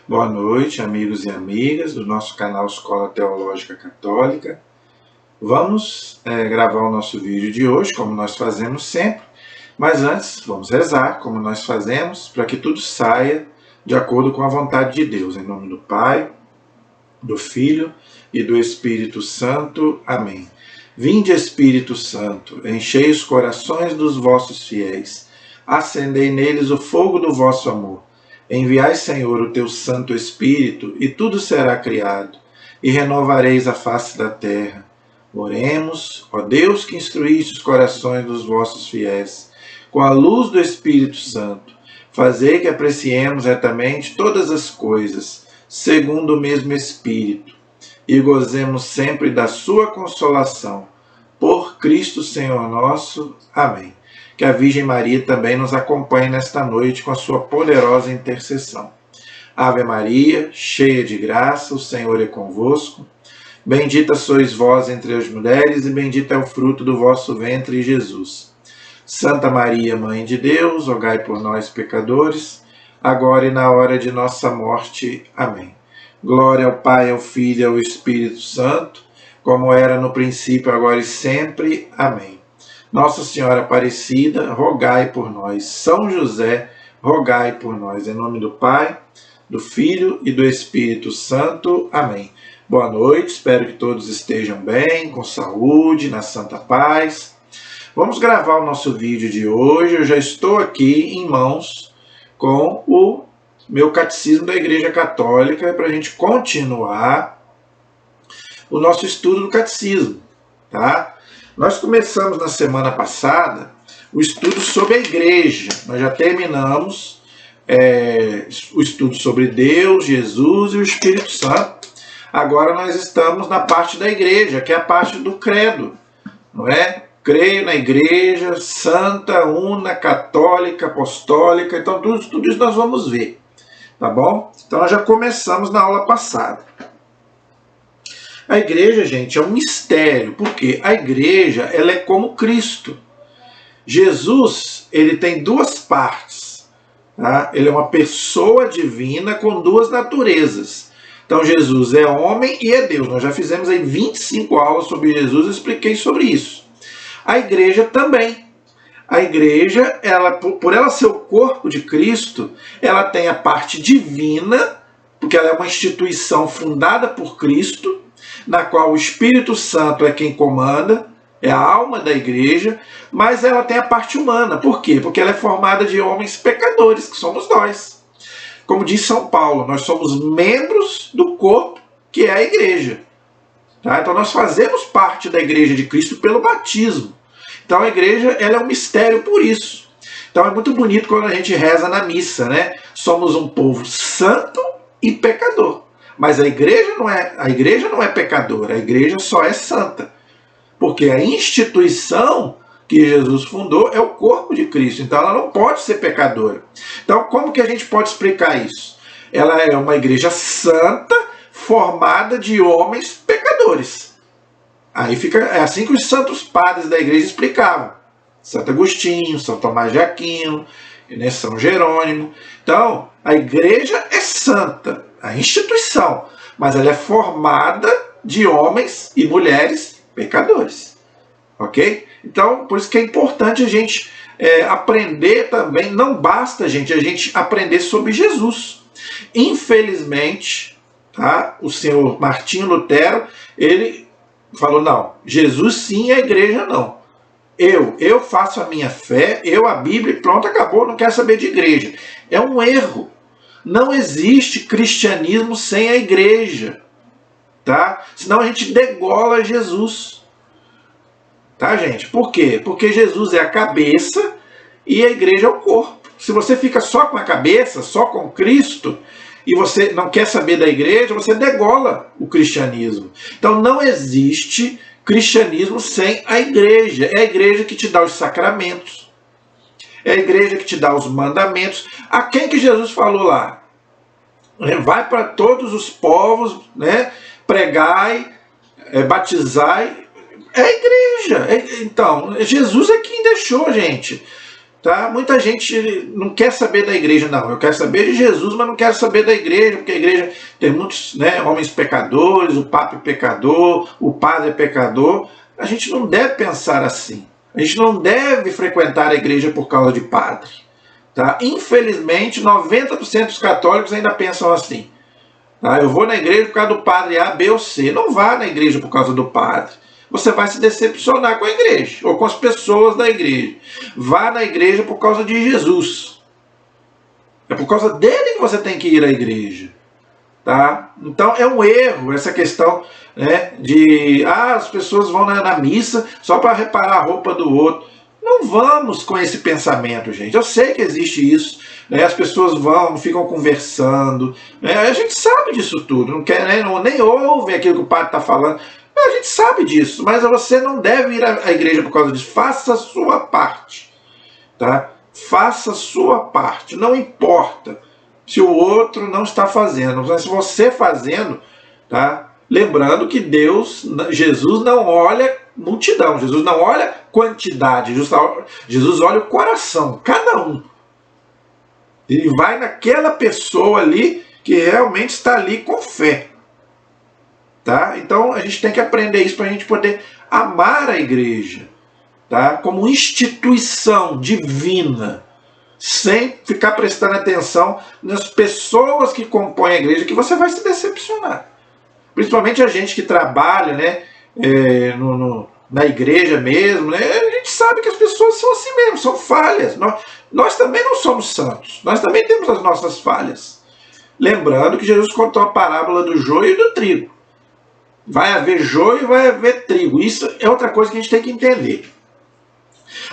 Boa noite, amigos e amigas do nosso canal Escola Teológica Católica. Vamos gravar o nosso vídeo de hoje, como nós fazemos sempre, mas antes vamos rezar, como nós fazemos, para que tudo saia de acordo com a vontade de Deus. Em nome do Pai, do Filho e do Espírito Santo. Amém. Vinde, Espírito Santo, enchei os corações dos vossos fiéis, acendei neles o fogo do vosso amor. Enviai, Senhor, o teu Santo Espírito, e tudo será criado, e renovareis a face da terra. Oremos, ó Deus, que instruíste os corações dos vossos fiéis, com a luz do Espírito Santo, fazei que apreciemos retamente todas as coisas, segundo o mesmo Espírito, e gozemos sempre da sua consolação. Por Cristo Senhor nosso. Amém. Que a Virgem Maria também nos acompanhe nesta noite com a sua poderosa intercessão. Ave Maria, cheia de graça, o Senhor é convosco. Bendita sois vós entre as mulheres, e bendito é o fruto do vosso ventre, Jesus. Santa Maria, Mãe de Deus, rogai por nós, pecadores, agora e na hora de nossa morte. Amém. Glória ao Pai, ao Filho e ao Espírito Santo, como era no princípio, agora e sempre. Amém. Nossa Senhora Aparecida, rogai por nós. São José, rogai por nós. Em nome do Pai, do Filho e do Espírito Santo. Amém. Boa noite, espero que todos estejam bem, com saúde, na santa paz. Vamos gravar o nosso vídeo de hoje. Eu já estou aqui em mãos com o meu Catecismo da Igreja Católica para a gente continuar o nosso estudo do Catecismo, tá? Nós começamos na semana passada o estudo sobre a Igreja. Nós já terminamos o estudo sobre Deus, Jesus e o Espírito Santo. Agora nós estamos na parte da Igreja, que é a parte do credo, não é? Creio na Igreja Santa, Una, Católica, Apostólica. Então tudo isso nós vamos ver, tá bom? Então nós já começamos na aula passada. A igreja, gente, é um mistério, porque a igreja, ela é como Cristo. Jesus, ele tem duas partes, tá? Ele é uma pessoa divina com duas naturezas. Então Jesus é homem e é Deus. Nós já fizemos aí 25 aulas sobre Jesus e expliquei sobre isso. A igreja também. A igreja, por ela ser o corpo de Cristo, ela tem a parte divina, porque ela é uma instituição fundada por Cristo, na qual o Espírito Santo é quem comanda, é a alma da igreja, mas ela tem a parte humana. Por quê? Porque ela é formada de homens pecadores, que somos nós. Como diz São Paulo, nós somos membros do corpo, que é a igreja. Tá? Então nós fazemos parte da igreja de Cristo pelo batismo. Então a igreja, ela é um mistério por isso. Então é muito bonito quando a gente reza na missa, né? Somos um povo santo e pecador. Mas a igreja não é pecadora, a igreja só é santa. Porque a instituição que Jesus fundou é o corpo de Cristo, então ela não pode ser pecadora. Então como que a gente pode explicar isso? Ela é uma igreja santa, formada de homens pecadores. É assim que os santos padres da igreja explicavam. Santo Agostinho, São Tomás de Aquino, São Jerônimo. Então, a igreja é santa, a instituição, mas ela é formada de homens e mulheres pecadores. Ok? Então, por isso que é importante a gente aprender também. Não basta, gente, a gente aprender sobre Jesus. Infelizmente, tá? O senhor Martinho Lutero, ele falou, não, Jesus sim, a igreja não. Eu faço a minha fé, a Bíblia, pronto, acabou, não quero saber de igreja. É um erro. Não existe cristianismo sem a igreja, tá? Senão a gente degola Jesus. Tá, gente? Por quê? Porque Jesus é a cabeça e a igreja é o corpo. Se você fica só com a cabeça, só com Cristo, e você não quer saber da igreja, você degola o cristianismo. Então não existe cristianismo sem a igreja. É a igreja que te dá os sacramentos. É a igreja que te dá os mandamentos. A quem que Jesus falou lá? Vai para todos os povos, né? Pregai, batizai. É a igreja. Então, Jesus é quem deixou, gente. Tá? Muita gente não quer saber da igreja, não. Eu quero saber de Jesus, mas não quero saber da igreja, porque a igreja tem muitos, né, homens pecadores, o Papa é pecador, o padre é pecador. A gente não deve pensar assim. A gente não deve frequentar a igreja por causa de padre. Tá? Infelizmente, 90% dos católicos ainda pensam assim. Tá? Eu vou na igreja por causa do padre A, B ou C. Não vá na igreja por causa do padre. Você vai se decepcionar com a igreja, ou com as pessoas da igreja. Vá na igreja por causa de Jesus. É por causa dele que você tem que ir à igreja. Tá? Então é um erro essa questão, né, de as pessoas vão na missa só para reparar a roupa do outro. Não vamos com esse pensamento, gente. Eu sei que existe isso, né? As pessoas vão, ficam conversando, né? A gente sabe disso tudo, não quer, né? Nem ouve aquilo que o padre está falando. A gente sabe disso, mas você não deve ir à igreja por causa disso. Faça a sua parte, tá? Faça a sua parte. Não importa se o outro não está fazendo, mas se você fazendo, tá? Lembrando que Jesus não olha multidão, Jesus não olha quantidade, Jesus olha o coração, cada um. Ele vai naquela pessoa ali que realmente está ali com fé. Tá? Então a gente tem que aprender isso para a gente poder amar a igreja, tá? Como instituição divina, sem ficar prestando atenção nas pessoas que compõem a igreja, que você vai se decepcionar. Principalmente a gente que trabalha, né, na igreja mesmo, né, a gente sabe que as pessoas são assim mesmo, são falhas. Nós também não somos santos, nós também temos as nossas falhas. Lembrando que Jesus contou a parábola do joio e do trigo. Vai haver joio e vai haver trigo. Isso é outra coisa que a gente tem que entender.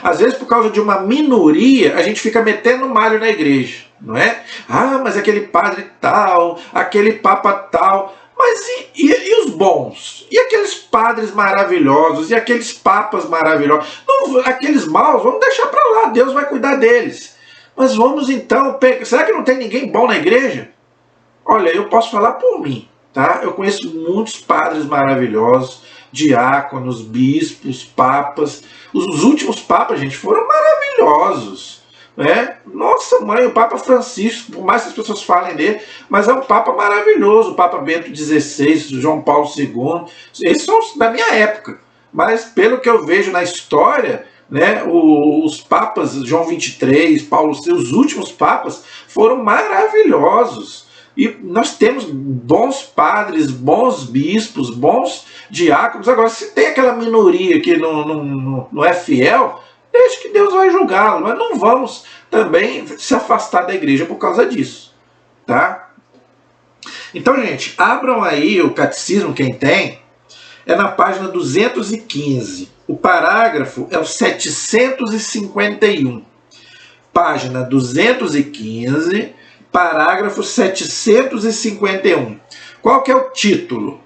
Às vezes, por causa de uma minoria, a gente fica metendo malho na igreja, não é? Ah, mas aquele padre tal, aquele papa tal. Mas e os bons? E aqueles padres maravilhosos? E aqueles papas maravilhosos? Não, aqueles maus, vamos deixar para lá, Deus vai cuidar deles. Mas vamos então, será que não tem ninguém bom na igreja? Olha, eu posso falar por mim. Tá? Eu conheço muitos padres maravilhosos, diáconos, bispos, papas. Os últimos papas, gente, foram maravilhosos. Né? Nossa mãe, o Papa Francisco, por mais que as pessoas falem dele, mas é um papa maravilhoso. O Papa Bento XVI, João Paulo II, eles são da minha época. Mas pelo que eu vejo na história, né, os papas, João XXIII, Paulo VI, os últimos papas, foram maravilhosos. E nós temos bons padres, bons bispos, bons diáconos. Agora, se tem aquela minoria que não é fiel, deixa que Deus vai julgá-lo. Mas não vamos também se afastar da igreja por causa disso. Tá? Então, gente, abram aí o catecismo, quem tem. É na página 215. O parágrafo é o 751. Página 215. Parágrafo 751. Qual que é o título?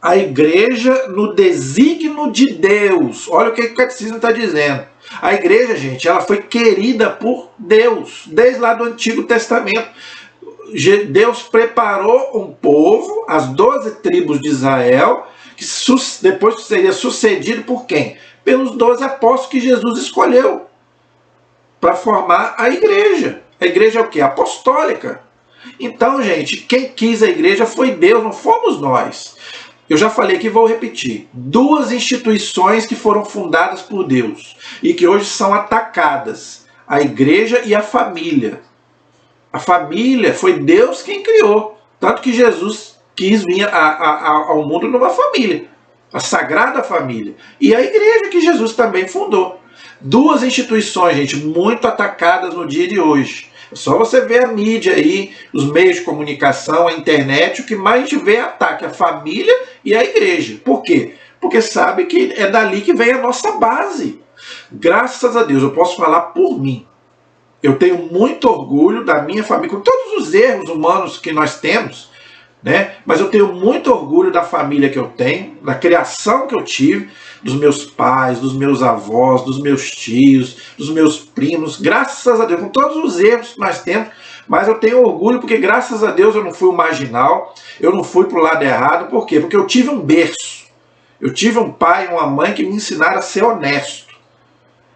A igreja no desígnio de Deus. Olha o que o catecismo está dizendo. A igreja, gente, ela foi querida por Deus, desde lá do Antigo Testamento. Deus preparou um povo, as 12 tribos de Israel, que depois seria sucedido por quem? Pelos 12 apóstolos que Jesus escolheu para formar a igreja. A igreja é o quê? Apostólica. Então, gente, quem quis a igreja foi Deus, não fomos nós. Eu já falei aqui e vou repetir. 2 instituições que foram fundadas por Deus e que hoje são atacadas. A igreja e a família. A família foi Deus quem criou. Tanto que Jesus quis vir ao mundo numa família. A Sagrada Família. E a igreja que Jesus também fundou. 2 instituições, gente, muito atacadas no dia de hoje. É só você ver a mídia aí, os meios de comunicação, a internet, o que mais a gente vê é ataque, a família e a igreja. Por quê? Porque sabe que é dali que vem a nossa base. Graças a Deus, eu posso falar por mim. Eu tenho muito orgulho da minha família, com todos os erros humanos que nós temos, né? Mas eu tenho muito orgulho da família que eu tenho, da criação que eu tive, dos meus pais, dos meus avós, dos meus tios, dos meus primos, graças a Deus, com todos os erros que nós temos, mas eu tenho orgulho porque graças a Deus eu não fui um marginal, eu não fui para o lado errado. Por quê? Porque eu tive um berço, eu tive um pai e uma mãe que me ensinaram a ser honesto.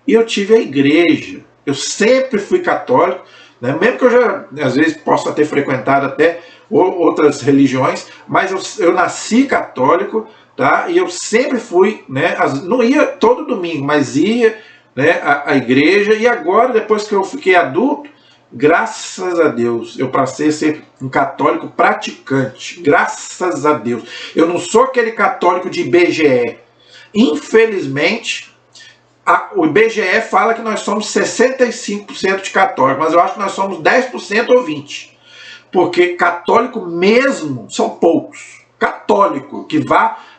e eu tive a igreja. Eu sempre fui católico, né? Mesmo que eu já, às vezes, possa ter frequentado até outras religiões, mas eu nasci católico, tá? E eu sempre fui, né? Não ia todo domingo, mas ia, né, à igreja. E agora, depois que eu fiquei adulto, graças a Deus, eu passei a ser um católico praticante. Graças a Deus. Eu não sou aquele católico de IBGE. Infelizmente, o IBGE fala que nós somos 65% de católicos, mas eu acho que nós somos 10% ou 20%. Porque católico mesmo são poucos. Católico que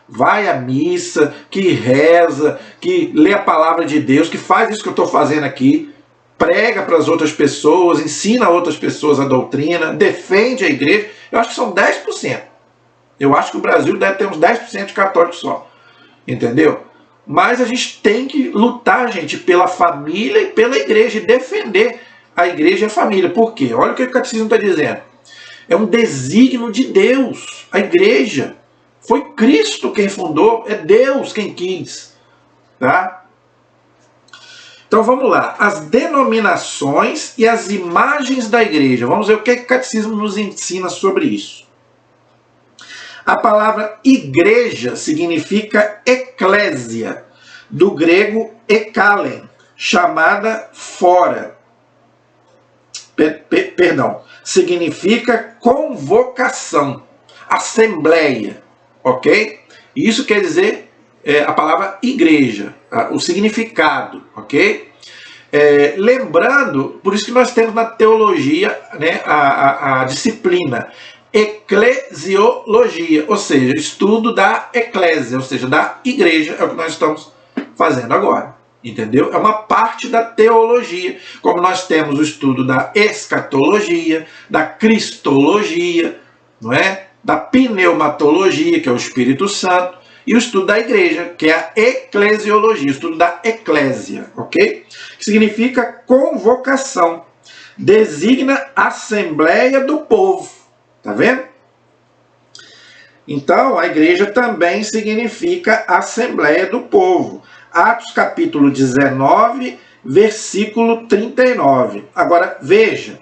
vai à missa, que reza, que lê a palavra de Deus, que faz isso que eu estou fazendo aqui, prega para as outras pessoas, ensina a outras pessoas a doutrina, defende a igreja. Eu acho que são 10%. Eu acho que o Brasil deve ter uns 10% de católicos só. Entendeu? Mas a gente tem que lutar, gente, pela família e pela igreja, e defender a igreja e a família. Por quê? Olha o que o catecismo está dizendo. É um desígnio de Deus. A igreja foi Cristo quem fundou, é Deus quem quis. Tá? Então vamos lá. As denominações e as imagens da igreja. Vamos ver o que o catecismo nos ensina sobre isso. A palavra igreja significa eclésia, do grego ekalen, chamada fora. Perdão, significa convocação, assembleia, ok? Isso quer dizer a palavra igreja, o significado, ok? Lembrando, por isso que nós temos na teologia, né, a disciplina eclesiologia, ou seja, estudo da eclésia, ou seja, da igreja, é o que nós estamos fazendo agora, entendeu? É uma parte da teologia, como nós temos o estudo da escatologia, da cristologia, não é? Da pneumatologia, que é o Espírito Santo, e o estudo da igreja, que é a eclesiologia, o estudo da eclésia, ok? Que significa convocação, designa assembleia do povo. Tá vendo? Então, a igreja também significa Assembleia do Povo. Atos capítulo 19, versículo 39. Agora, veja.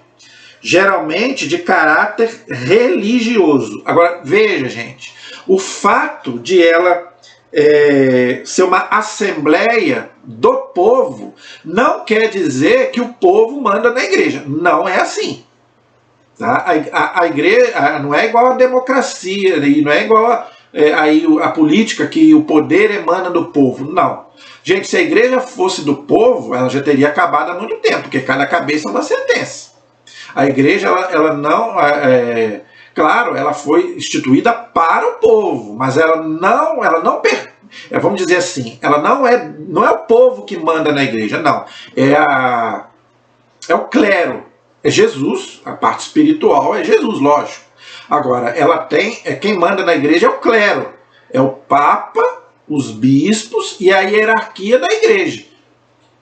Geralmente de caráter religioso. Agora, veja, gente. O fato de ela ser uma Assembleia do Povo não quer dizer que o povo manda na igreja. Não é assim. Tá? A igreja não é igual a democracia, e não é igual a política que o poder emana do povo. Não. Gente, se a igreja fosse do povo, ela já teria acabado há muito tempo, porque cada cabeça é uma sentença. A igreja, ela não... claro, ela foi instituída para o povo, mas ela não vamos dizer assim, ela não é o povo que manda na igreja, não. É o clero. É Jesus, a parte espiritual é Jesus, lógico. Agora, quem manda na igreja é o clero, é o Papa, os bispos e a hierarquia da igreja.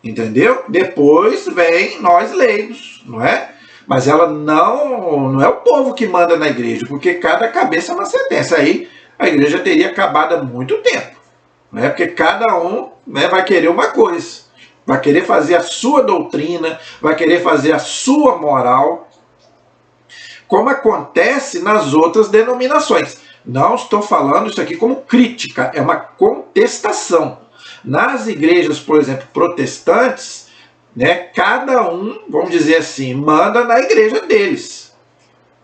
Entendeu? Depois vem nós leigos, não é? Mas ela não é o povo que manda na igreja, porque cada cabeça é uma sentença. Aí a igreja teria acabado há muito tempo, não é? Porque cada um, né, vai querer uma coisa. Vai querer fazer a sua doutrina, vai querer fazer a sua moral, como acontece nas outras denominações. Não estou falando isso aqui como crítica, é uma contestação. Nas igrejas, por exemplo, protestantes, né, cada um, vamos dizer assim, manda na igreja deles.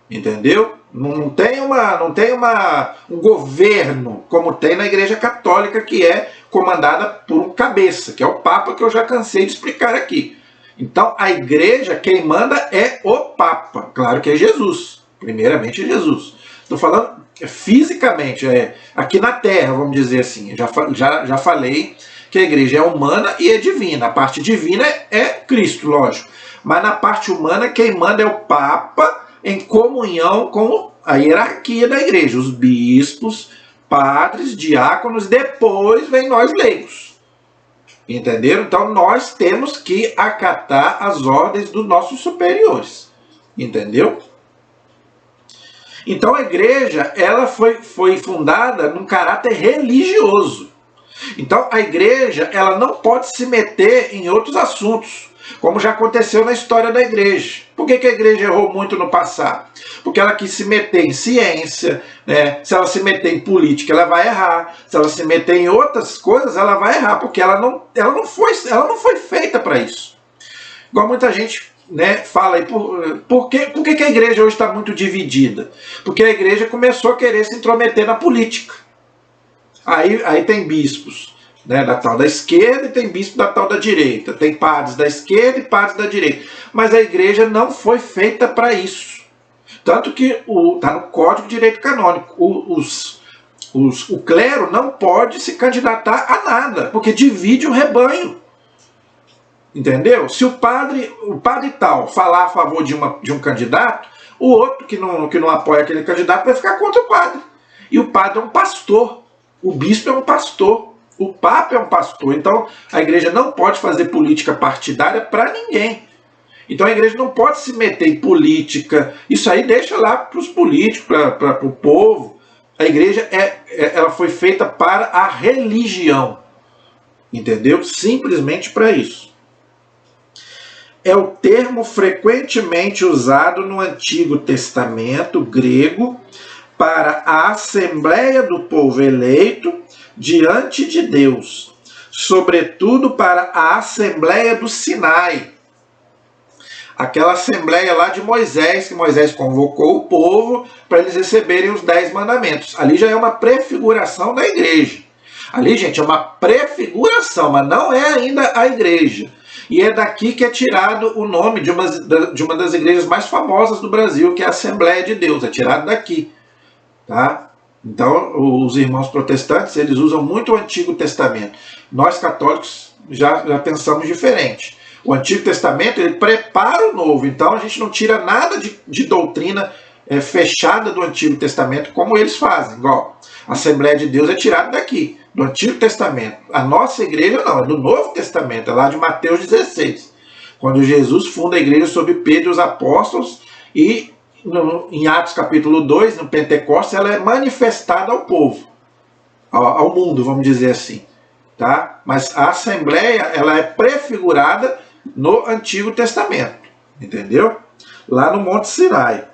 Entendeu? Não tem um governo como tem na igreja católica, que é comandada por um cabeça, que é o Papa, que eu já cansei de explicar aqui. Então, a igreja, quem manda é o Papa. Claro que é Jesus. Primeiramente é Jesus. Estou falando fisicamente, aqui na Terra, vamos dizer assim. Já falei que a igreja é humana e é divina. A parte divina é Cristo, lógico. Mas na parte humana, quem manda é o Papa, em comunhão com a hierarquia da igreja. Os bispos, padres, diáconos, depois vem nós leigos. Entenderam? Então nós temos que acatar as ordens dos nossos superiores. Entendeu? Então a igreja, ela foi fundada num caráter religioso. Então a igreja ela não pode se meter em outros assuntos, como já aconteceu na história da igreja. Por que a igreja errou muito no passado? Porque ela quis se meter em ciência, né? Se ela se meter em política, ela vai errar. Se ela se meter em outras coisas, ela vai errar, porque ela não foi feita para isso. Igual muita gente, né, fala aí, por que a igreja hoje está muito dividida? Porque a igreja começou a querer se intrometer na política. Aí tem bispos, né, da tal da esquerda e tem bispo da tal da direita. Tem padres da esquerda e padres da direita. Mas a igreja não foi feita para isso. Tanto que está no Código de Direito Canônico. O clero não pode se candidatar a nada, porque divide o rebanho. Entendeu? Se o padre tal falar a favor de um candidato, o outro que não apoia aquele candidato vai ficar contra o padre. E o padre é um pastor. O bispo é um pastor. O papa é um pastor. Então a igreja não pode fazer política partidária para ninguém. Então a igreja não pode se meter em política. Isso aí deixa lá para os políticos, para o povo. A igreja ela foi feita para a religião. Entendeu? Simplesmente para isso. É o termo frequentemente usado no Antigo Testamento grego para a assembleia do povo eleito diante de Deus, sobretudo para a assembleia do Sinai. Aquela assembleia lá de Moisés, que Moisés convocou o povo para eles receberem os 10 mandamentos. Ali já é uma prefiguração da igreja. Ali, gente, é uma prefiguração, mas não é ainda a igreja. E é daqui que é tirado o nome de uma das igrejas mais famosas do Brasil, que é a Assembleia de Deus. É tirado daqui. Tá? Então, os irmãos protestantes, eles usam muito o Antigo Testamento. Nós, católicos, já pensamos diferente. O Antigo Testamento, ele prepara o Novo. Então, a gente não tira nada de doutrina fechada do Antigo Testamento, como eles fazem. Igual, a Assembleia de Deus é tirada daqui, do Antigo Testamento. A nossa igreja não, é do Novo Testamento, é lá de Mateus 16. Quando Jesus funda a igreja sob Pedro e os apóstolos, e em Atos capítulo 2, no Pentecostes, ela é manifestada ao povo, ao mundo, vamos dizer assim. Tá? Mas a Assembleia, ela é prefigurada no Antigo Testamento, entendeu? Lá no Monte Sinai,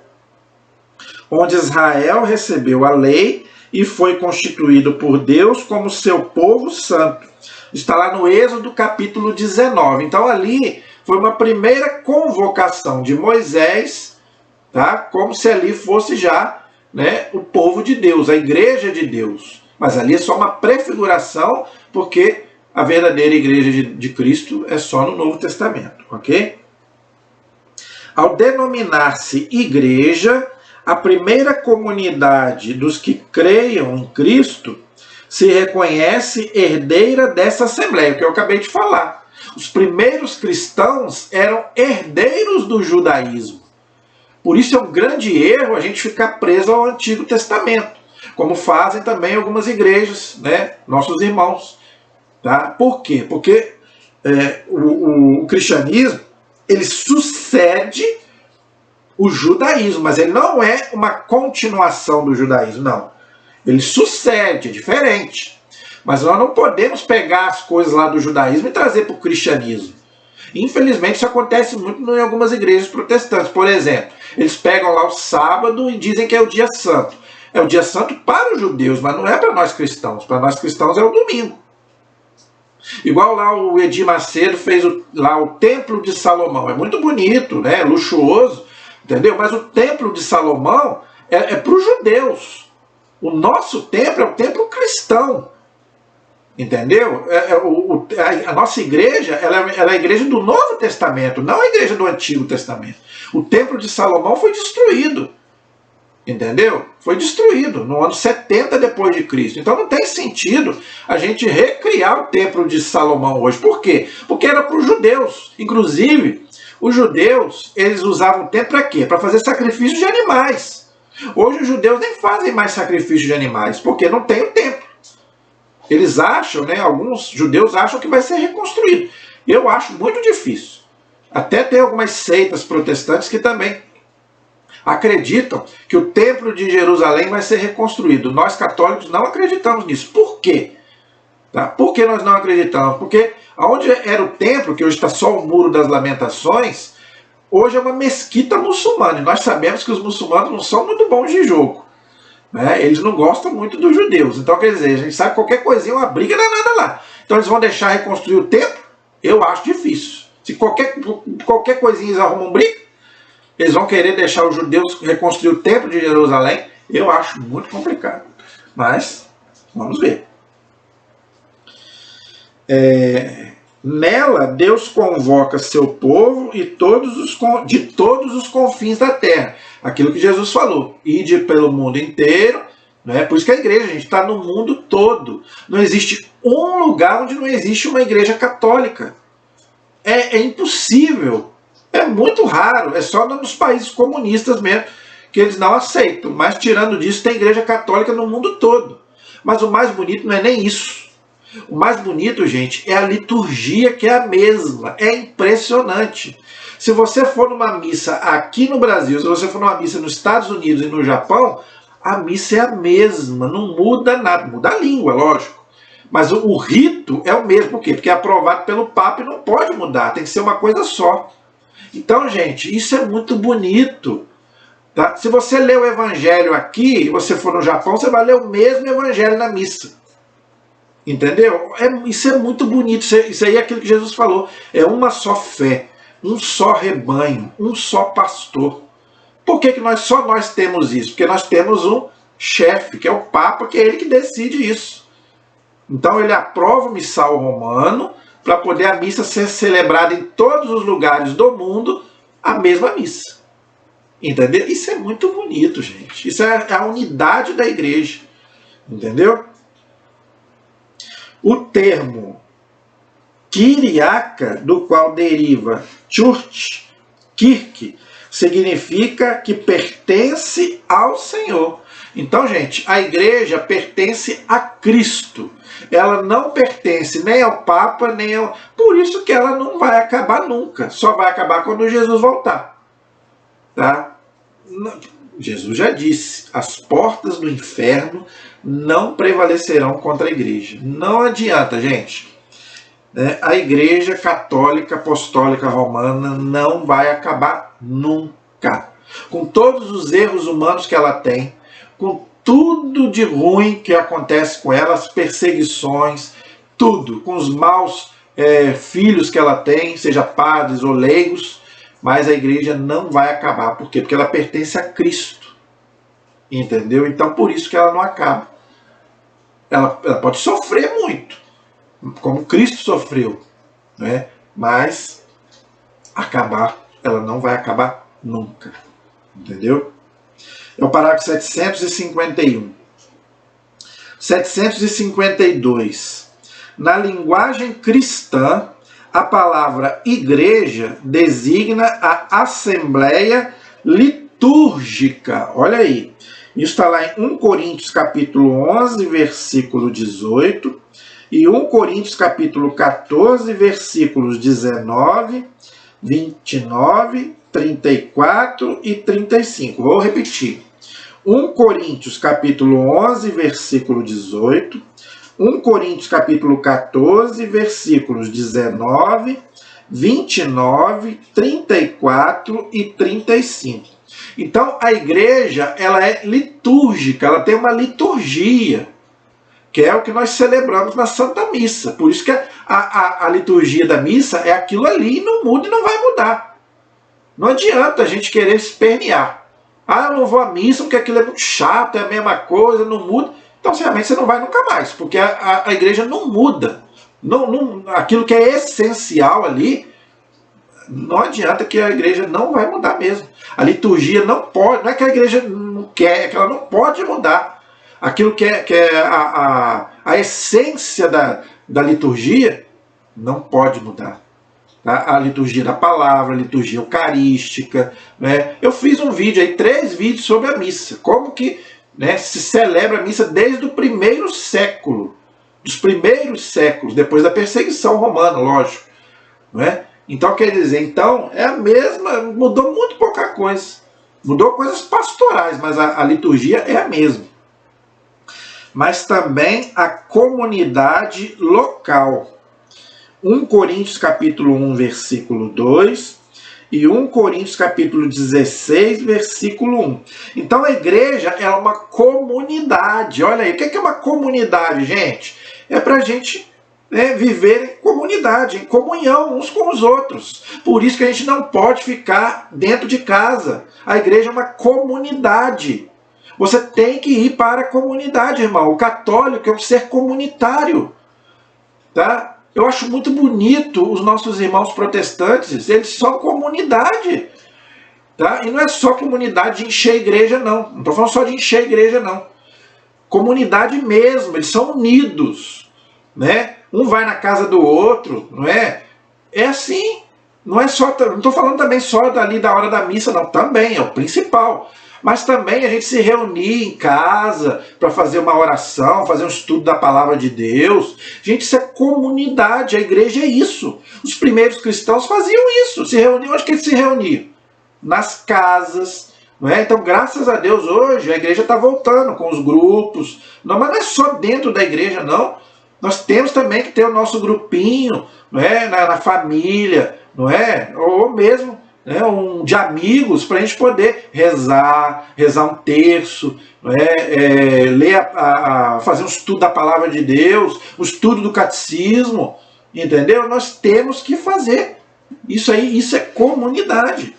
onde Israel recebeu a lei e foi constituído por Deus como seu povo santo. Está lá no Êxodo capítulo 19. Então ali foi uma primeira convocação de Moisés, tá? Como se ali fosse já, né, o povo de Deus, a igreja de Deus. Mas ali é só uma prefiguração, porque a verdadeira igreja de Cristo é só no Novo Testamento, ok? Ao denominar-se igreja, a primeira comunidade dos que creiam em Cristo se reconhece herdeira dessa assembleia, que eu acabei de falar. Os primeiros cristãos eram herdeiros do judaísmo. Por isso é um grande erro a gente ficar preso ao Antigo Testamento, como fazem também algumas igrejas, né, nossos irmãos. Tá? Por quê? Porque o cristianismo, ele sucede o judaísmo, mas ele não é uma continuação do judaísmo, não. Ele sucede, é diferente. Mas nós não podemos pegar as coisas lá do judaísmo e trazer para o cristianismo. Infelizmente isso acontece muito em algumas igrejas protestantes. Por exemplo, eles pegam lá o sábado e dizem que é o dia santo. É o dia santo para os judeus, mas não é para nós cristãos. Para nós cristãos é o domingo. Igual lá o Edir Macedo fez lá o Templo de Salomão. É muito bonito, né? É luxuoso, entendeu? Mas o Templo de Salomão é para os judeus. O nosso templo é o templo cristão. Entendeu? A nossa igreja ela é a igreja do Novo Testamento, não a igreja do Antigo Testamento. O Templo de Salomão foi destruído. Entendeu? Foi destruído no ano 70 depois de Cristo. Então não tem sentido a gente recriar o Templo de Salomão hoje. Por quê? Porque era para os judeus. Inclusive, os judeus, eles usavam o templo para quê? Para fazer sacrifício de animais. Hoje os judeus nem fazem mais sacrifício de animais, porque não tem o templo. Eles acham, né, alguns judeus acham que vai ser reconstruído. Eu acho muito difícil. Até tem algumas seitas protestantes que também acreditam que o templo de Jerusalém vai ser reconstruído. Nós católicos não acreditamos nisso. Por quê? Tá? Por que nós não acreditamos? Porque onde era o templo, que hoje está só o Muro das Lamentações, hoje é uma mesquita muçulmana. E nós sabemos que os muçulmanos não são muito bons de jogo. Né? Eles não gostam muito dos judeus. Então, quer dizer, a gente sabe que qualquer coisinha é uma briga danada lá. Então eles vão deixar reconstruir o templo? Eu acho difícil. Se qualquer coisinha eles arrumam briga, eles vão querer deixar os judeus reconstruir o templo de Jerusalém? Eu acho muito complicado. Mas, vamos ver. Nela, Deus convoca seu povo e de todos os confins da terra. Aquilo que Jesus falou. Ide pelo mundo inteiro. Né? Por isso que a igreja, a gente está no mundo todo. Não existe um lugar onde não existe uma igreja católica. É impossível. É muito raro. É só nos países comunistas mesmo que eles não aceitam. Mas tirando disso, tem igreja católica no mundo todo. Mas o mais bonito não é nem isso. O mais bonito, gente, é a liturgia, que é a mesma. É impressionante. Se você for numa missa aqui no Brasil, se você for numa missa nos Estados Unidos e no Japão, a missa é a mesma, não muda nada. Muda a língua, lógico. Mas o rito é o mesmo. Por quê? Porque é aprovado pelo Papa e não pode mudar. Tem que ser uma coisa só. Então, gente, isso é muito bonito. Tá? Se você ler o Evangelho aqui, e você for no Japão, você vai ler o mesmo Evangelho na missa. Entendeu? Isso é muito bonito. Isso aí é aquilo que Jesus falou. É uma só fé, um só rebanho, um só pastor. Por que só nós temos isso? Porque nós temos um chefe, que é o Papa, que é ele que decide isso. Então ele aprova o missal romano para poder a missa ser celebrada em todos os lugares do mundo, a mesma missa. Entendeu? Isso é muito bonito, gente. Isso é a unidade da igreja. Entendeu? O termo Kyriaka, do qual deriva Church, Kirk, significa que pertence ao Senhor. Então, gente, a igreja pertence a Cristo. Ela não pertence nem ao Papa, nem ao... Por isso que ela não vai acabar nunca. Só vai acabar quando Jesus voltar. Tá? Jesus já disse, as portas do inferno não prevalecerão contra a igreja. Não adianta, gente. A igreja católica, apostólica, romana não vai acabar nunca. Com todos os erros humanos que ela tem, com tudo de ruim que acontece com ela, as perseguições, tudo, com os maus filhos que ela tem, seja padres ou leigos, mas a igreja não vai acabar. Por quê? Porque ela pertence a Cristo. Entendeu? Então, por isso que ela não acaba. Ela pode sofrer muito, como Cristo sofreu, né? Mas ela não vai acabar nunca. Entendeu? É o parágrafo 751. 752. Na linguagem cristã, a palavra igreja designa a assembleia litúrgica. Olha aí. Isso está lá em 1 Coríntios capítulo 11, versículo 18, e 1 Coríntios capítulo 14, versículos 19, 29, 34 e 35. Vou repetir. 1 Coríntios capítulo 11, versículo 18, 1 Coríntios capítulo 14, versículos 19, 29, 34 e 35. Então, a igreja, ela é litúrgica, ela tem uma liturgia, que é o que nós celebramos na Santa Missa. Por isso que a liturgia da missa é aquilo ali, não muda e não vai mudar. Não adianta a gente querer espernear. Eu não vou à missa porque aquilo é muito chato, é a mesma coisa, não muda. Então, realmente, você não vai nunca mais, porque a igreja não muda. Aquilo que é essencial ali, não adianta, que a igreja não vai mudar mesmo. A liturgia não pode, não é que a igreja não quer, é que ela não pode mudar. Aquilo que é a essência da liturgia não pode mudar. Tá? A liturgia da palavra, a liturgia eucarística. Né? Eu fiz um vídeo aí, 3 vídeos sobre a missa. Como que se celebra a missa desde o primeiro século. Dos primeiros séculos, depois da perseguição romana, lógico. Não é? Então, quer dizer, é a mesma, mudou muito pouca coisa. Mudou coisas pastorais, mas a liturgia é a mesma. mas também a comunidade local. 1 Coríntios capítulo 1, versículo 2 e 1 Coríntios capítulo 16, versículo 1. Então a igreja é uma comunidade. Olha aí, o que é uma comunidade, gente? É para a gente viver em comunidade, em comunhão uns com os outros. Por isso que a gente não pode ficar dentro de casa. A igreja é uma comunidade. Você tem que ir para a comunidade, irmão. O católico é um ser comunitário. Tá? Eu acho muito bonito os nossos irmãos protestantes. Eles são comunidade. Tá? E não é só comunidade de encher a igreja, não. Não estou falando só de encher a igreja, não. Comunidade mesmo. Eles são unidos. Né? Um vai na casa do outro, não é? É assim. Não é só. Não estou falando também só dali da hora da missa, não. Também é o principal. Mas também a gente se reunir em casa para fazer uma oração, fazer um estudo da palavra de Deus. Gente, isso é comunidade. A igreja é isso. Os primeiros cristãos faziam isso. Se reuniam. Onde que eles se reuniam? Nas casas. Não é? Então, graças a Deus, hoje a igreja está voltando com os grupos. Não, mas não é só dentro da igreja, não. Nós temos também que ter o nosso grupinho, não é? Na família, não é? Ou mesmo de amigos, para a gente poder rezar um terço, não é? Ler, fazer um estudo da palavra de Deus, um estudo do catecismo, entendeu? Nós temos que fazer. Isso aí, isso é comunidade.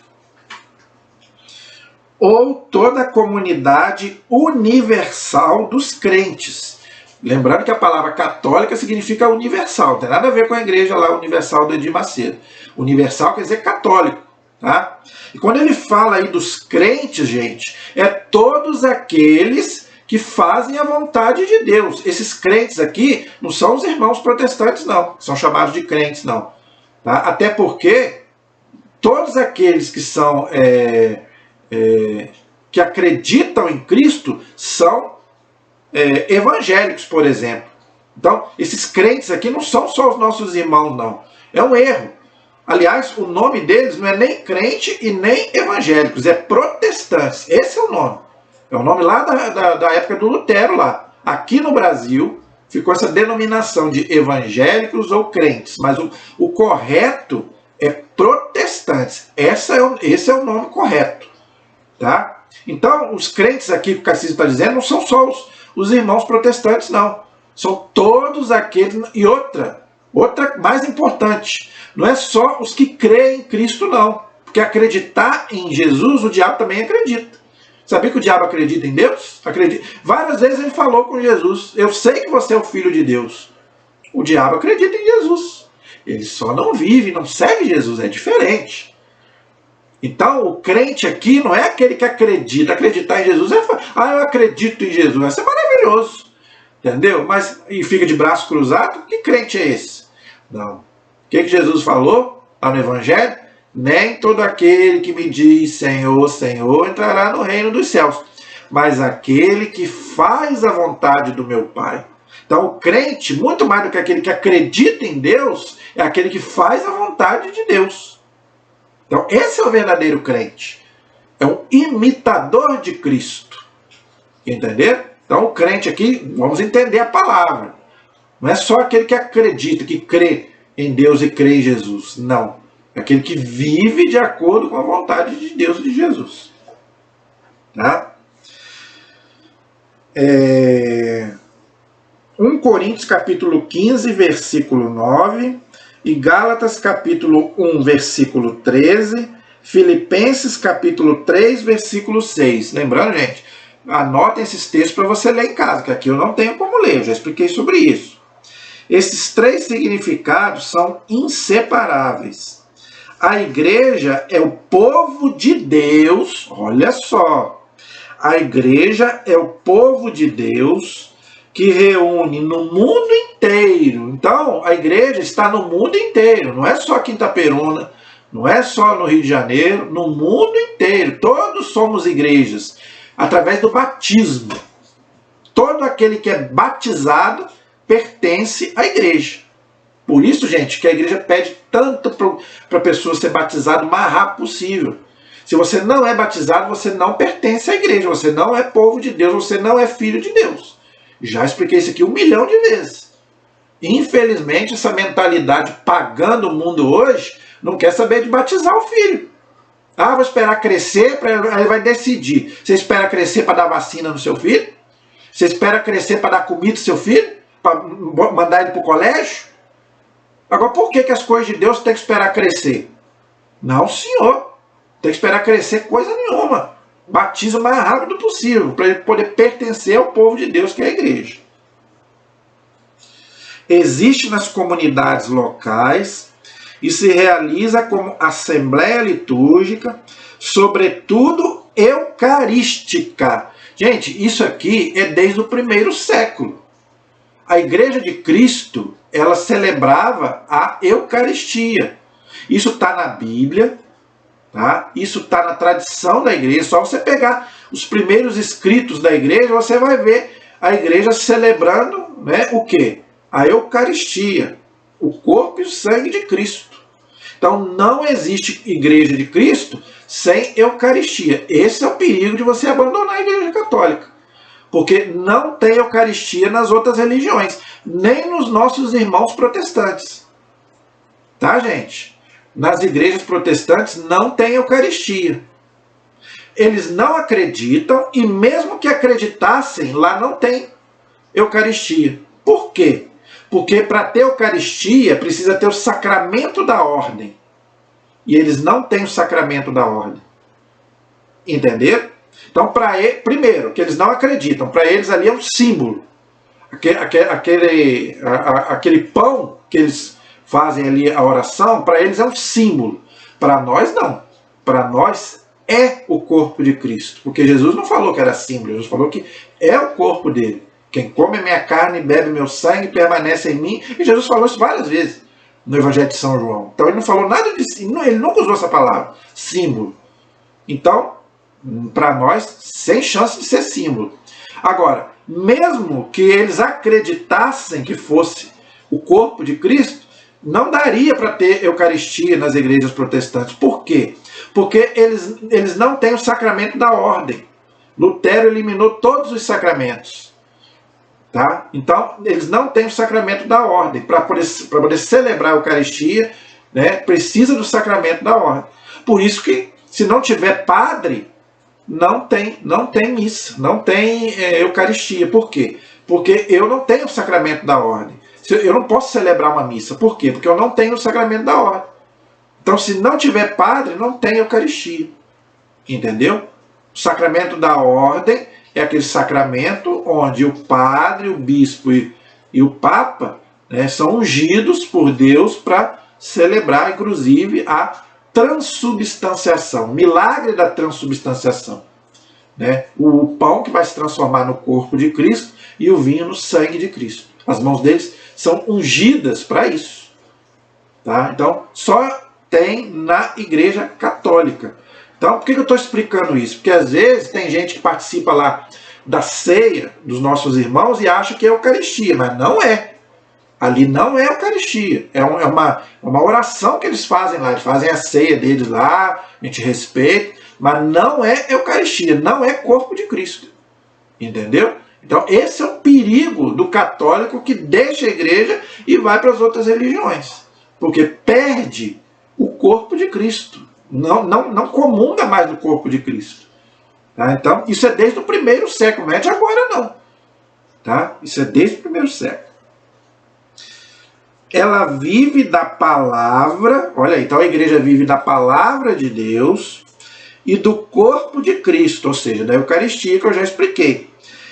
Ou toda a comunidade universal dos crentes. Lembrando que a palavra católica significa universal, não tem nada a ver com a igreja lá universal do Edir Macedo. Universal quer dizer católico, tá? E quando ele fala aí dos crentes, gente, é todos aqueles que fazem a vontade de Deus. Esses crentes aqui não são os irmãos protestantes, não, que são chamados de crentes, não. Tá? Até porque todos aqueles que são que acreditam em Cristo são evangélicos, por exemplo. Então, esses crentes aqui não são só os nossos irmãos, não. É um erro. Aliás, o nome deles não é nem crente e nem evangélicos, é protestantes. Esse é o nome. É o nome lá da época do Lutero lá. Aqui no Brasil ficou essa denominação de evangélicos ou crentes, mas o correto é protestantes. Esse é o nome correto. Tá? Então, os crentes aqui que o Cassio está dizendo não são só os irmãos protestantes, não. São todos aqueles. E outra mais importante, não é só os que creem em Cristo, não. Porque acreditar em Jesus, o diabo também acredita. Sabia que o diabo acredita em Deus? Acredita. Várias vezes ele falou com Jesus: eu sei que você é o Filho de Deus. O diabo acredita em Jesus. Ele só não vive, não segue Jesus, é diferente. Então, o crente aqui não é aquele que acredita. Acreditar em Jesus é eu acredito em Jesus. Isso é maravilhoso. Entendeu? Mas, e fica de braço cruzado? Que crente é esse? Não. O que Jesus falou lá no Evangelho? Nem todo aquele que me diz Senhor, Senhor entrará no reino dos céus, mas aquele que faz a vontade do meu Pai. Então, o crente, muito mais do que aquele que acredita em Deus, é aquele que faz a vontade de Deus. Então, esse é o verdadeiro crente. É um imitador de Cristo. Entender? Então, o crente aqui, vamos entender a palavra. Não é só aquele que acredita, que crê em Deus e crê em Jesus. Não. É aquele que vive de acordo com a vontade de Deus e de Jesus. Tá? 1 Coríntios capítulo 15, versículo 9... e Gálatas capítulo 1, versículo 13, Filipenses capítulo 3, versículo 6. Lembrando, gente, anotem esses textos para você ler em casa, que aqui eu não tenho como ler, eu já expliquei sobre isso. Esses três significados são inseparáveis. A igreja é o povo de Deus, olha só, a igreja é o povo de Deus que reúne no mundo inteiro. Então, a igreja está no mundo inteiro, não é só Quinta Peruna, não é só no Rio de Janeiro, no mundo inteiro. Todos somos igrejas, através do batismo. Todo aquele que é batizado pertence à igreja. Por isso, gente, que a igreja pede tanto para a pessoa ser batizada o mais rápido possível. Se você não é batizado, você não pertence à igreja, você não é povo de Deus, você não é filho de Deus. Já expliquei isso aqui 1 milhão de vezes. Infelizmente, essa mentalidade pagã do mundo hoje não quer saber de batizar o filho. Ah, vou esperar crescer, aí vai decidir. Você espera crescer para dar vacina no seu filho? Você espera crescer para dar comida ao seu filho? Para mandar ele para o colégio? Agora, por que as coisas de Deus tem que esperar crescer? Não, senhor. Tem que esperar crescer coisa nenhuma. Batiza o mais rápido possível, para ele poder pertencer ao povo de Deus, que é a igreja. Existe nas comunidades locais e se realiza como assembleia litúrgica, sobretudo eucarística. Gente, isso aqui é desde o primeiro século. A Igreja de Cristo, ela celebrava a Eucaristia. Isso está na Bíblia, tá? Isso está na tradição da igreja. Só você pegar os primeiros escritos da igreja, você vai ver a igreja celebrando, né, o quê? A Eucaristia, o corpo e o sangue de Cristo. Então não existe igreja de Cristo sem Eucaristia. Esse é o perigo de você abandonar a Igreja Católica. Porque não tem Eucaristia nas outras religiões, nem nos nossos irmãos protestantes. Tá, gente? Nas igrejas protestantes não tem Eucaristia. Eles não acreditam, e mesmo que acreditassem, lá não tem Eucaristia. Por quê? Porque para ter Eucaristia precisa ter o sacramento da ordem. E eles não têm o sacramento da ordem. Entenderam? Então, primeiro, que eles não acreditam, para eles ali é um símbolo. Aquele pão que eles fazem ali a oração, para eles é um símbolo. Para nós, não. Para nós é o corpo de Cristo. Porque Jesus não falou que era símbolo, Jesus falou que é o corpo dele. Quem come minha carne e bebe meu sangue permanece em mim. E Jesus falou isso várias vezes no Evangelho de São João. Então ele não falou nada disso, ele nunca usou essa palavra, símbolo. Então, para nós, sem chance de ser símbolo. Agora, mesmo que eles acreditassem que fosse o corpo de Cristo, não daria para ter Eucaristia nas igrejas protestantes. Por quê? Porque eles não têm o sacramento da ordem. Lutero eliminou todos os sacramentos. Tá? Então, eles não têm o sacramento da ordem. Para poder celebrar a Eucaristia, né, precisa do sacramento da ordem. Por isso que, se não tiver padre, não tem missa, não tem Eucaristia. Por quê? Porque eu não tenho o sacramento da ordem. Eu não posso celebrar uma missa. Por quê? Porque eu não tenho o sacramento da ordem. Então, se não tiver padre, não tem Eucaristia. Entendeu? O sacramento da ordem é aquele sacramento onde o padre, o bispo e o papa, né, são ungidos por Deus para celebrar, inclusive, a transubstanciação, o milagre da transubstanciação. Né? O pão que vai se transformar no corpo de Cristo e o vinho no sangue de Cristo. As mãos deles são ungidas para isso. Tá? Então, só tem na Igreja Católica. Então, por que eu estou explicando isso? Porque às vezes tem gente que participa lá da ceia dos nossos irmãos e acha que é Eucaristia, mas não é. Ali não é Eucaristia, é uma oração que eles fazem lá, eles fazem a ceia deles lá, a gente respeita, mas não é Eucaristia, não é corpo de Cristo. Entendeu? Então esse é o perigo do católico que deixa a igreja e vai para as outras religiões, porque perde o corpo de Cristo, não comunga mais do corpo de Cristo. Tá? Então isso é desde o primeiro século, não é de agora não. Tá? Isso é desde o primeiro século. Ela vive da palavra, olha aí, então a igreja vive da palavra de Deus e do corpo de Cristo, ou seja, da Eucaristia, que eu já expliquei.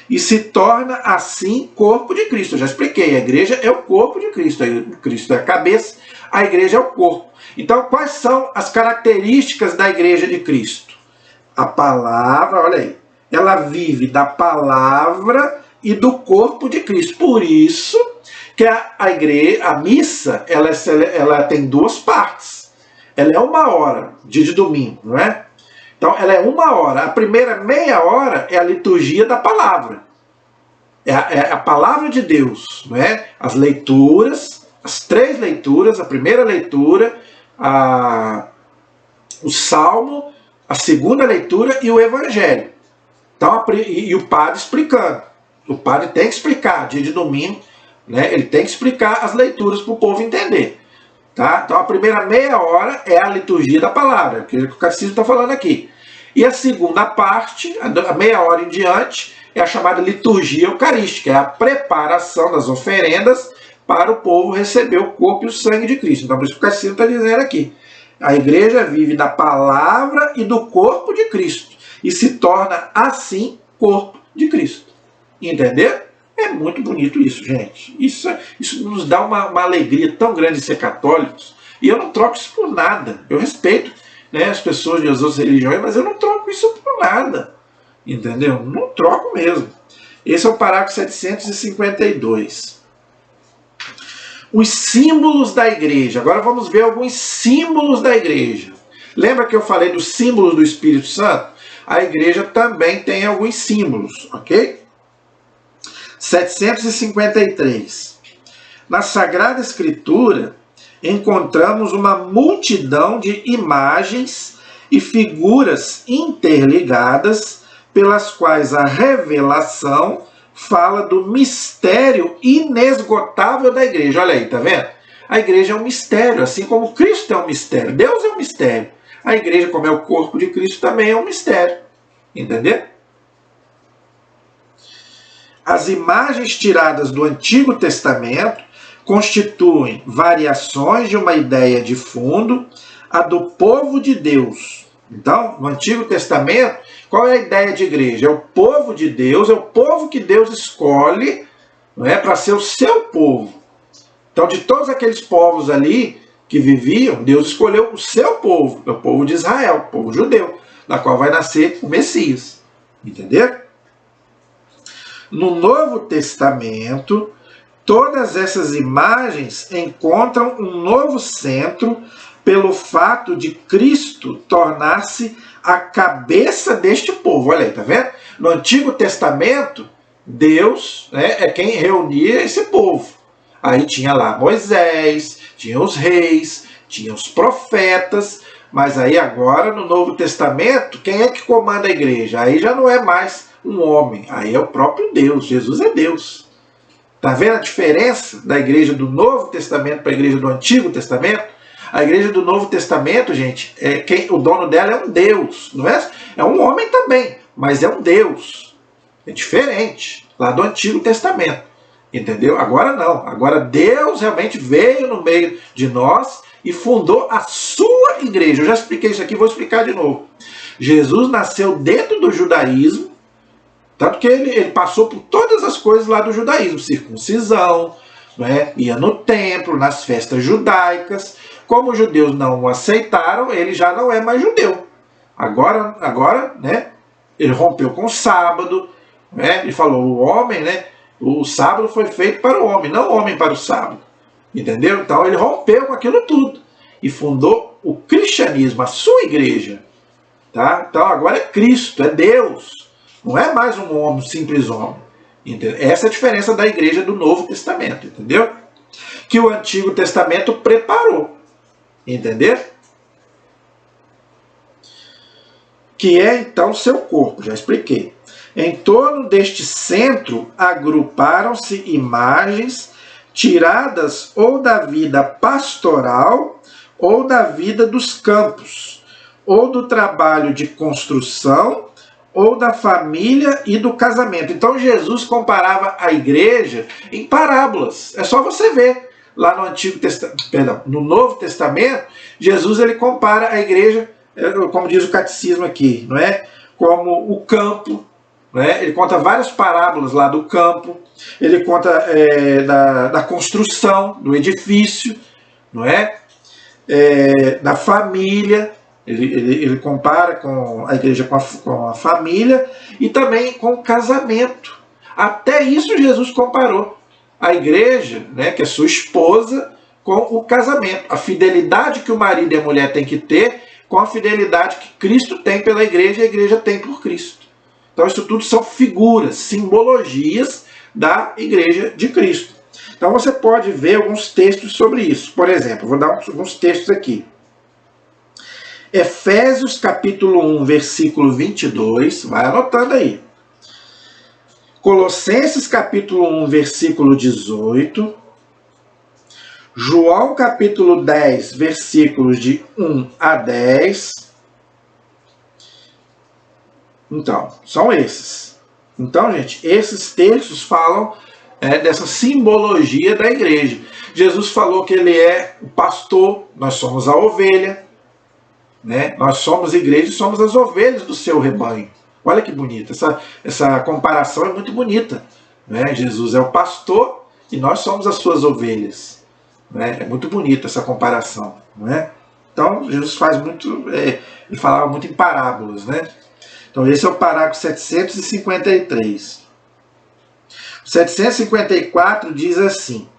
E se torna assim corpo de Cristo. Eu já expliquei, a igreja é o corpo de Cristo. Cristo é a cabeça, a igreja é o corpo. Então, quais são as características da igreja de Cristo? A palavra, olha aí, ela vive da palavra e do corpo de Cristo. Por isso que a igreja, a missa, ela tem duas partes. Ela é 1 hora, dia de domingo, não é? Então, ela é 1 hora. A primeira meia hora é a liturgia da palavra. É a palavra de Deus, não é? As leituras, as 3 leituras, a primeira leitura, o salmo, a segunda leitura e o evangelho. Então, e o padre explicando O padre tem que explicar, dia de domingo, né? Ele tem que explicar as leituras para o povo entender. Tá? Então a primeira meia hora é a liturgia da palavra, que o catecismo está falando aqui. E a segunda parte, a meia hora em diante, é a chamada liturgia eucarística, é a preparação das oferendas para o povo receber o corpo e o sangue de Cristo. Então por isso que o catecismo está dizendo aqui. A igreja vive da palavra e do corpo de Cristo e se torna assim corpo de Cristo. Entendeu? É muito bonito isso, gente. Isso nos dá uma alegria tão grande de ser católicos. E eu não troco isso por nada. Eu respeito, né, as pessoas de outras religiões, mas eu não troco isso por nada. Entendeu? Não troco mesmo. Esse é o parágrafo 752. Os símbolos da igreja. Agora vamos ver alguns símbolos da igreja. Lembra que eu falei dos símbolos do Espírito Santo? A igreja também tem alguns símbolos, ok? 753. Na Sagrada Escritura, encontramos uma multidão de imagens e figuras interligadas pelas quais a revelação fala do mistério inesgotável da igreja. Olha aí, tá vendo? A igreja é um mistério, assim como Cristo é um mistério. Deus é um mistério. A igreja, como é o corpo de Cristo, também é um mistério. Entendeu? As imagens tiradas do Antigo Testamento constituem variações de uma ideia de fundo, a do povo de Deus. Então, no Antigo Testamento, qual é a ideia de igreja? É o povo de Deus, é o povo que Deus escolhe, não é, para ser o seu povo. Então, de todos aqueles povos ali que viviam, Deus escolheu o seu povo, o povo de Israel, o povo judeu, da qual vai nascer o Messias. Entendeu? No Novo Testamento, todas essas imagens encontram um novo centro pelo fato de Cristo tornar-se a cabeça deste povo. Olha aí, tá vendo? No Antigo Testamento, Deus, né, é quem reunia esse povo. Aí tinha lá Moisés, tinha os reis, tinha os profetas, mas aí agora no Novo Testamento, quem é que comanda a igreja? Aí já não é mais um homem, aí é o próprio Deus. Jesus é Deus. Tá vendo a diferença da igreja do Novo Testamento para a igreja do Antigo Testamento? A igreja do Novo Testamento, gente, o dono dela é um Deus, não é? É um homem também, mas é um Deus. É diferente lá do Antigo Testamento. Entendeu? Agora não. Agora Deus realmente veio no meio de nós e fundou a sua igreja. Eu já expliquei isso aqui, vou explicar de novo. Jesus nasceu dentro do judaísmo, tanto que ele passou por todas as coisas lá do judaísmo, circuncisão, né? Ia no templo, nas festas judaicas. Como os judeus não o aceitaram, ele já não é mais judeu. Agora, né? Ele rompeu com o sábado, né? Ele falou, o homem, né? O sábado foi feito para o homem, não o homem para o sábado. Entendeu? Então ele rompeu com aquilo tudo e fundou o cristianismo, a sua igreja. Tá? Então agora é Cristo, é Deus. Não é mais um homem, um simples homem. Entendeu? Essa é a diferença da igreja do Novo Testamento. Entendeu? Que o Antigo Testamento preparou. Entendeu? Que é então seu corpo, já expliquei. Em torno deste centro agruparam-se imagens tiradas ou da vida pastoral ou da vida dos campos, ou do trabalho de construção, ou da família e do casamento. Então Jesus comparava a igreja em parábolas. É só você ver. Lá no Antigo Testamento, perdão, no Novo Testamento, Jesus ele compara a igreja, como diz o catecismo aqui, não é? Como o campo. Né? Ele conta várias parábolas lá do campo, ele conta da construção do edifício, não é? Da família, ele compara com a igreja com a família e também com o casamento. Até isso Jesus comparou a igreja, né, que é sua esposa, com o casamento. A fidelidade que o marido e a mulher têm que ter com a fidelidade que Cristo tem pela igreja e a igreja tem por Cristo. Então isso tudo são figuras, simbologias da igreja de Cristo. Então você pode ver alguns textos sobre isso. Por exemplo, vou dar alguns textos aqui. Efésios capítulo 1, versículo 22, vai anotando aí. Colossenses capítulo 1, versículo 18. João capítulo 10, versículos de 1 a 10. Então, são esses. Então, gente, esses textos falam dessa simbologia da igreja. Jesus falou que ele é o pastor, nós somos a ovelha, né? Nós somos igreja e somos as ovelhas do seu rebanho. Olha que bonita, essa comparação é muito bonita, né? Jesus é o pastor e nós somos as suas ovelhas, né? É muito bonita essa comparação, né? Então, Jesus faz muito, ele falava muito em parábolas, né? Então, esse é o parágrafo 753. O 754 diz assim: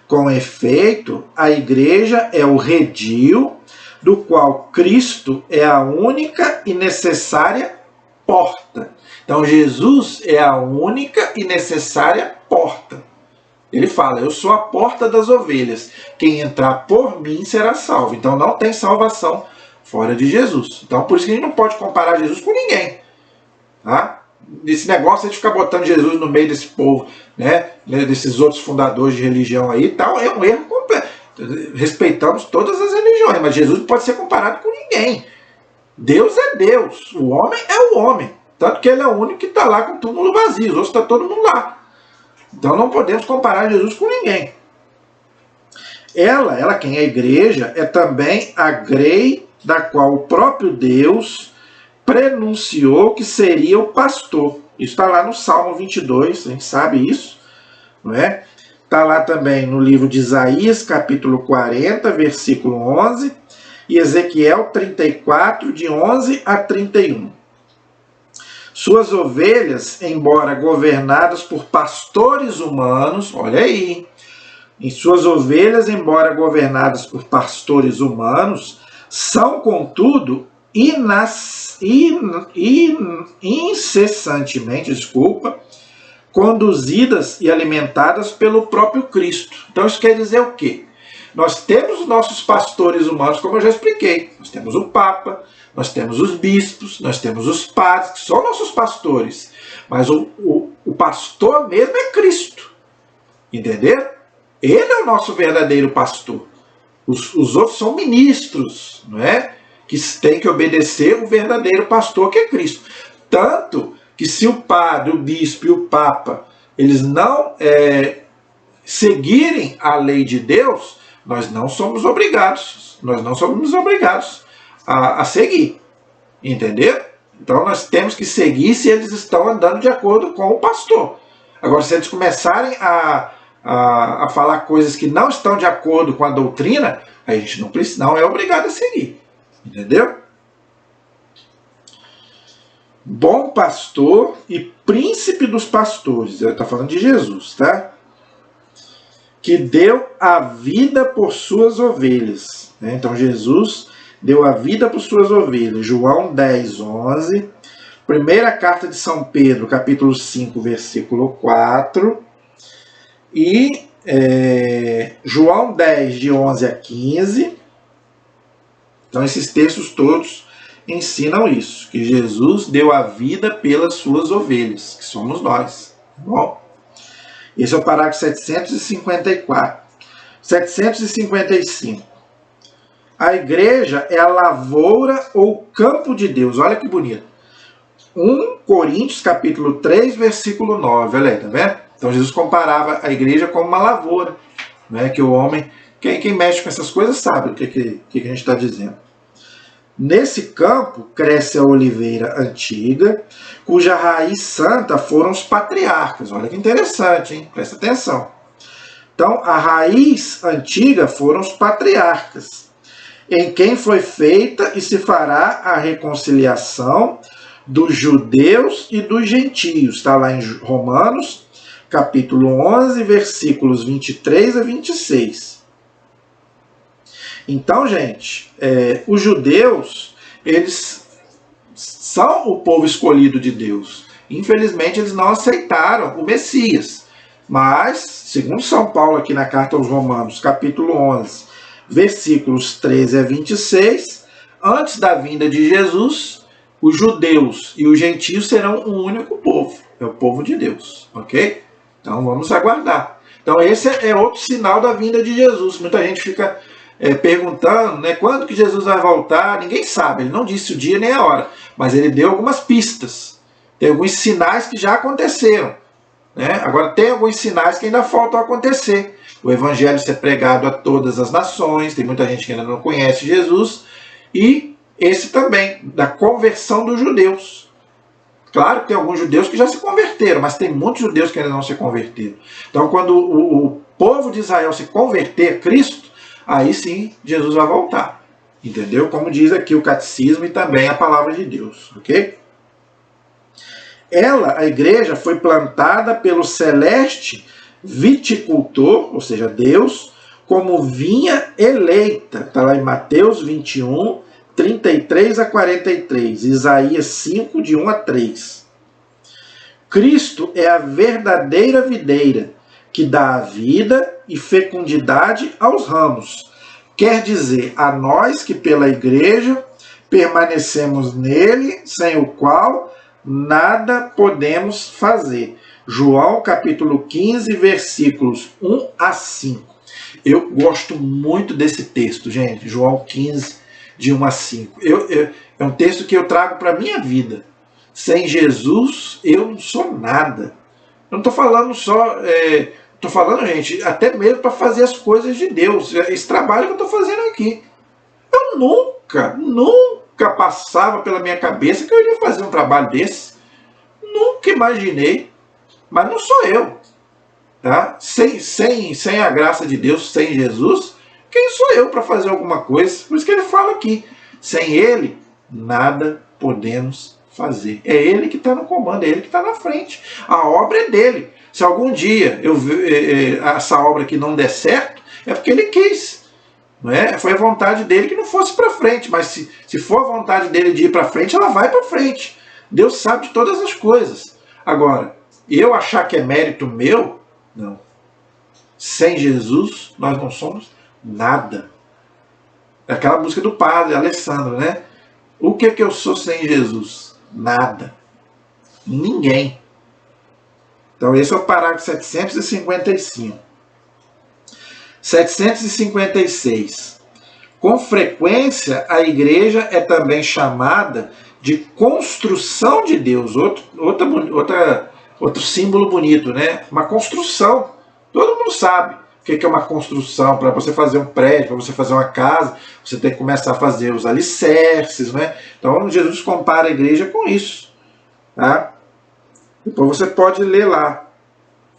com efeito, a igreja é o redil, do qual Cristo é a única e necessária porta. Então, Jesus é a única e necessária porta. Ele fala, eu sou a porta das ovelhas. Quem entrar por mim será salvo. Então, não tem salvação fora de Jesus. Então, por isso que a gente não pode comparar Jesus com ninguém. Tá? Esse negócio de ficar botando Jesus no meio desse povo, né? Desses outros fundadores de religião aí, tal, é um erro completo. Respeitamos todas as religiões, mas Jesus não pode ser comparado com ninguém. Deus é Deus, o homem é o homem. Tanto que ele é o único que está lá com o túmulo vazio, os outros estão todo mundo lá. Então não podemos comparar Jesus com ninguém. Ela, quem é a igreja, é também a grei da qual o próprio Deus prenunciou que seria o pastor. Isso está lá no Salmo 22, a gente sabe isso, não é? Está lá também no livro de Isaías, capítulo 40, versículo 11, e Ezequiel 34, de 11 a 31. Suas ovelhas, embora governadas por pastores humanos, olha aí, em suas ovelhas, embora governadas por pastores humanos, são, contudo, incessantemente, conduzidas e alimentadas pelo próprio Cristo. Então isso quer dizer o quê? Nós temos os nossos pastores humanos, como eu já expliquei. Nós temos o Papa, nós temos os bispos, nós temos os padres, que são nossos pastores. Mas o pastor mesmo é Cristo. Entendeu? Ele é o nosso verdadeiro pastor. Os outros são ministros, não é? Que têm que obedecer o verdadeiro pastor, que é Cristo. Tanto que se o padre, o bispo e o papa, eles não seguirem a lei de Deus, nós não somos obrigados a seguir. Entendeu? Então nós temos que seguir se eles estão andando de acordo com o pastor. Agora, se eles começarem a falar coisas que não estão de acordo com a doutrina, a gente não é obrigado a seguir. Entendeu? Bom pastor e príncipe dos pastores. Ele está falando de Jesus, tá? Que deu a vida por suas ovelhas. Né? Então, Jesus deu a vida por suas ovelhas. João 10, 11. Primeira carta de São Pedro, capítulo 5, versículo 4. E João 10, de 11 a 15. Então, esses textos todos ensinam isso, que Jesus deu a vida pelas suas ovelhas, que somos nós. Tá bom? Esse é o parágrafo 754. 755. A igreja é a lavoura ou campo de Deus. Olha que bonito. 1 Coríntios, capítulo 3, versículo 9. Olha aí, tá vendo? Então, Jesus comparava a igreja como uma lavoura, né? Que o homem... Quem mexe com essas coisas sabe o que a gente está dizendo. Nesse campo cresce a oliveira antiga, cuja raiz santa foram os patriarcas. Olha que interessante, hein? Presta atenção. Então, a raiz antiga foram os patriarcas, em quem foi feita e se fará a reconciliação dos judeus e dos gentios. Está lá em Romanos, capítulo 11, versículos 23 a 26. Então, gente, os judeus, eles são o povo escolhido de Deus. Infelizmente, eles não aceitaram o Messias. Mas, segundo São Paulo, aqui na carta aos Romanos, capítulo 11, versículos 13 a 26, antes da vinda de Jesus, os judeus e os gentios serão um único povo. é o povo de Deus, ok? Então vamos aguardar. Então esse é outro sinal da vinda de Jesus. Muita gente fica perguntando, né, quando que Jesus vai voltar. Ninguém sabe, ele não disse o dia nem a hora, mas ele deu algumas pistas. Tem alguns sinais que já aconteceram, né? Agora tem alguns sinais que ainda faltam acontecer. O evangelho ser pregado a todas as nações, tem muita gente que ainda não conhece Jesus, e esse também, da conversão dos judeus. Claro que tem alguns judeus que já se converteram, mas tem muitos judeus que ainda não se converteram. Então, quando o povo de Israel se converter a Cristo, aí sim Jesus vai voltar. Entendeu? Como diz aqui o catecismo e também a palavra de Deus. Ok? Ela, a igreja, foi plantada pelo celeste viticultor, ou seja, Deus, como vinha eleita. Está lá em Mateus 21, 33 a 43, Isaías 5, de 1 a 3. Cristo é a verdadeira videira, que dá a vida e fecundidade aos ramos. Quer dizer, a nós que pela igreja permanecemos nele, sem o qual nada podemos fazer. João capítulo 15, versículos 1 a 5. Eu gosto muito desse texto, gente. João 15, de 1 a 5. É um texto que eu trago para a minha vida. Sem Jesus, eu não sou nada. Eu não estou falando só... Estou falando, gente, até mesmo para fazer as coisas de Deus. Esse trabalho que eu estou fazendo aqui. Eu nunca passava pela minha cabeça que eu iria fazer um trabalho desse. Nunca imaginei. Mas não sou eu. Tá? Sem a graça de Deus, sem Jesus, quem sou eu para fazer alguma coisa? Por isso que ele fala aqui. Sem ele, nada podemos fazer. É ele que está no comando, é ele que está na frente. A obra é dele. Se algum dia essa obra aqui não der certo, é porque ele quis. Não é? Foi a vontade dele que não fosse para frente. Mas se for a vontade dele de ir para frente, ela vai para frente. Deus sabe de todas as coisas. Agora, eu achar que é mérito meu, não. Sem Jesus, nós não somos nada. É aquela música do padre Alessandro, né? O que é que eu sou sem Jesus? Nada. Ninguém. Então esse é o parágrafo 755. 756. Com frequência, a igreja é também chamada de construção de Deus. Outro símbolo bonito, né? Uma construção. Todo mundo sabe o que é uma construção. Para você fazer um prédio, para você fazer uma casa, você tem que começar a fazer os alicerces, né? Então Jesus compara a igreja com isso. Tá? Depois você pode ler lá.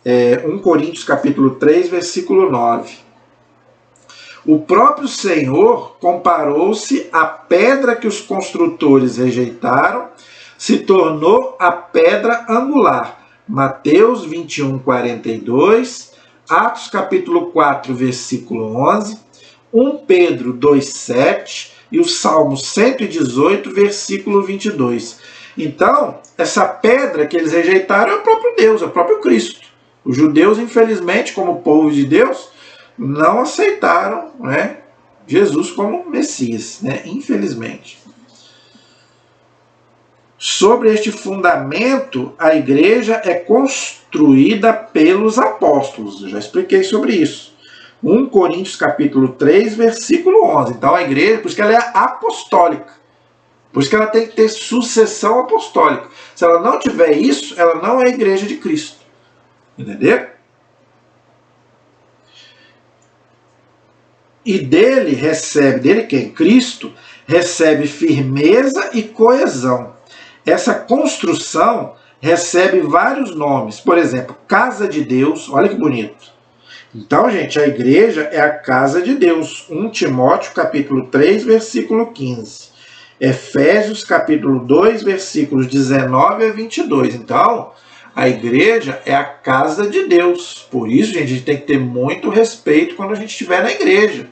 1 Coríntios capítulo 3, versículo 9. O próprio Senhor comparou-se à pedra que os construtores rejeitaram, se tornou a pedra angular. Mateus 21, 42, Atos capítulo 4, versículo 11, 1 Pedro 2, 7 e o Salmo 118, versículo 22. Então, essa pedra que eles rejeitaram é o próprio Deus, é o próprio Cristo. Os judeus, infelizmente, como povo de Deus, não aceitaram, né, Jesus como Messias, né, infelizmente. Sobre este fundamento, a igreja é construída pelos apóstolos. Eu já expliquei sobre isso. 1 Coríntios capítulo 3, versículo 11. Então a igreja, por isso que ela é apostólica. Por isso que ela tem que ter sucessão apostólica. Se ela não tiver isso, ela não é a igreja de Cristo. Entendeu? E dele quem? Cristo, recebe firmeza e coesão. Essa construção recebe vários nomes. Por exemplo, casa de Deus. Olha que bonito. Então, gente, a igreja é a casa de Deus. 1 Timóteo capítulo 3, versículo 15. Efésios capítulo 2, versículos 19 a 22. Então, a igreja é a casa de Deus. Por isso, gente, a gente tem que ter muito respeito quando a gente estiver na igreja.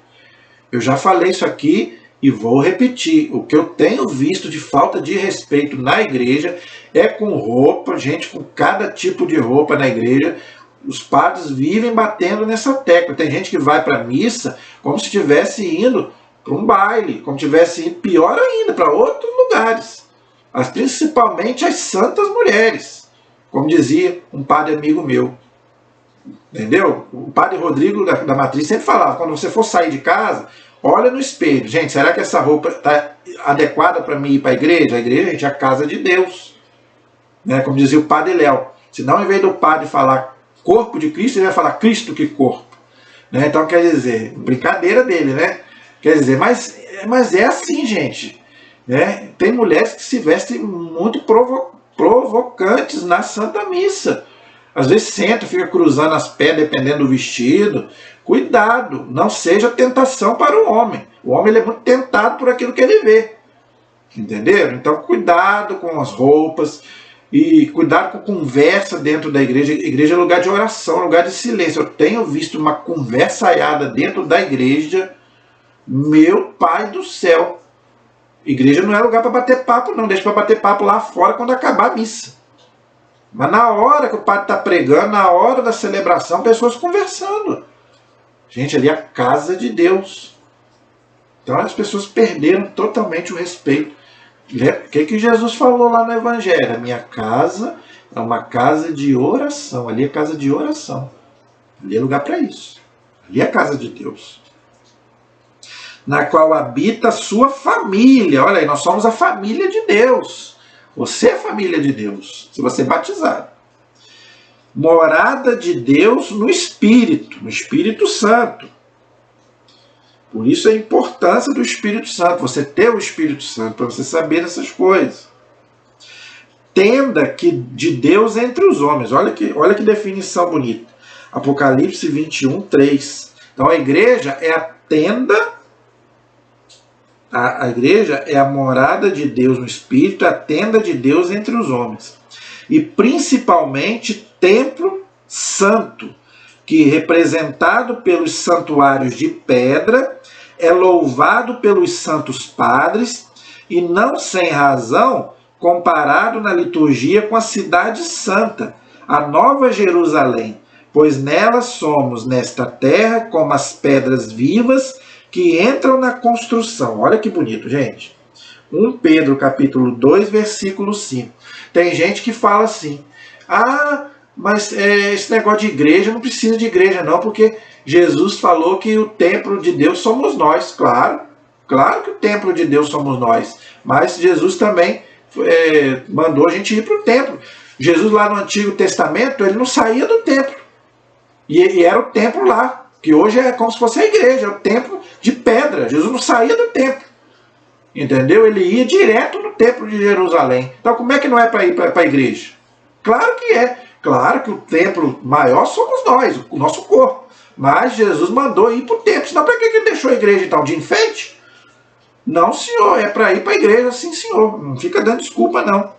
Eu já falei isso aqui e vou repetir. O que eu tenho visto de falta de respeito na igreja é com roupa, gente com cada tipo de roupa na igreja. Os padres vivem batendo nessa tecla. Tem gente que vai para a missa como se estivesse indo para um baile, como se estivesse indo, pior ainda, para outros lugares. Principalmente as santas mulheres. Como dizia um padre amigo meu, entendeu? O padre Rodrigo da Matriz sempre falava, quando você for sair de casa, olha no espelho. Gente, será que essa roupa está adequada para mim ir para a igreja? A igreja, gente, é a casa de Deus. Né? Como dizia o padre Léo. Senão, em vez do padre falar corpo de Cristo, ele vai falar Cristo que corpo. Né? Então, quer dizer, brincadeira dele, né? Quer dizer, mas é assim, gente. Né? Tem mulheres que se vestem muito provocantes na Santa Missa. Às vezes senta, fica cruzando as pernas, dependendo do vestido. Cuidado, não seja tentação para o homem. O homem ele é muito tentado por aquilo que ele vê. Entenderam? Então, cuidado com as roupas. E cuidado com conversa dentro da igreja. Igreja é lugar de oração, lugar de silêncio. Eu tenho visto uma conversaiada dentro da igreja. Meu pai do céu. Igreja não é lugar para bater papo, não. Deixa para bater papo lá fora quando acabar a missa. Mas na hora que o padre está pregando, na hora da celebração, pessoas conversando. Gente, ali é a casa de Deus. Então as pessoas perderam totalmente o respeito. O que Jesus falou lá no Evangelho? A minha casa é uma casa de oração. Ali é casa de oração. Ali é lugar para isso. Ali é a casa de Deus. Na qual habita a sua família. Olha aí, nós somos a família de Deus. Você é a família de Deus, se você é batizado. Morada de Deus no Espírito Santo. Por isso a importância do Espírito Santo, você ter o Espírito Santo, para você saber essas coisas. Tenda de Deus entre os homens. Olha que definição bonita. Apocalipse 21, 3. Então a igreja é a tenda, a igreja é a morada de Deus no Espírito, a tenda de Deus entre os homens. E principalmente templo santo, que representado pelos santuários de pedra, é louvado pelos santos padres, e não sem razão, comparado na liturgia com a cidade santa, a Nova Jerusalém, pois nela somos, nesta terra, como as pedras vivas que entram na construção. Olha que bonito, gente. 1 Pedro, capítulo 2, versículo 5. Tem gente que fala assim, mas esse negócio de igreja, não precisa de igreja não, porque Jesus falou que o templo de Deus somos nós. Claro que o templo de Deus somos nós, mas Jesus também mandou a gente ir para o templo. Jesus lá no Antigo Testamento, ele não saía do templo, e era o templo lá, que hoje é como se fosse a igreja, é o templo de pedra. Jesus não saía do templo, entendeu? Ele ia direto no templo de Jerusalém. Então como é que não é para ir para a igreja? Claro que é. Claro que o templo maior somos nós, o nosso corpo. Mas Jesus mandou ir para o templo. Senão para que ele deixou a igreja então? De enfeite? Não, senhor. É para ir para a igreja, sim, senhor. Não fica dando desculpa, não.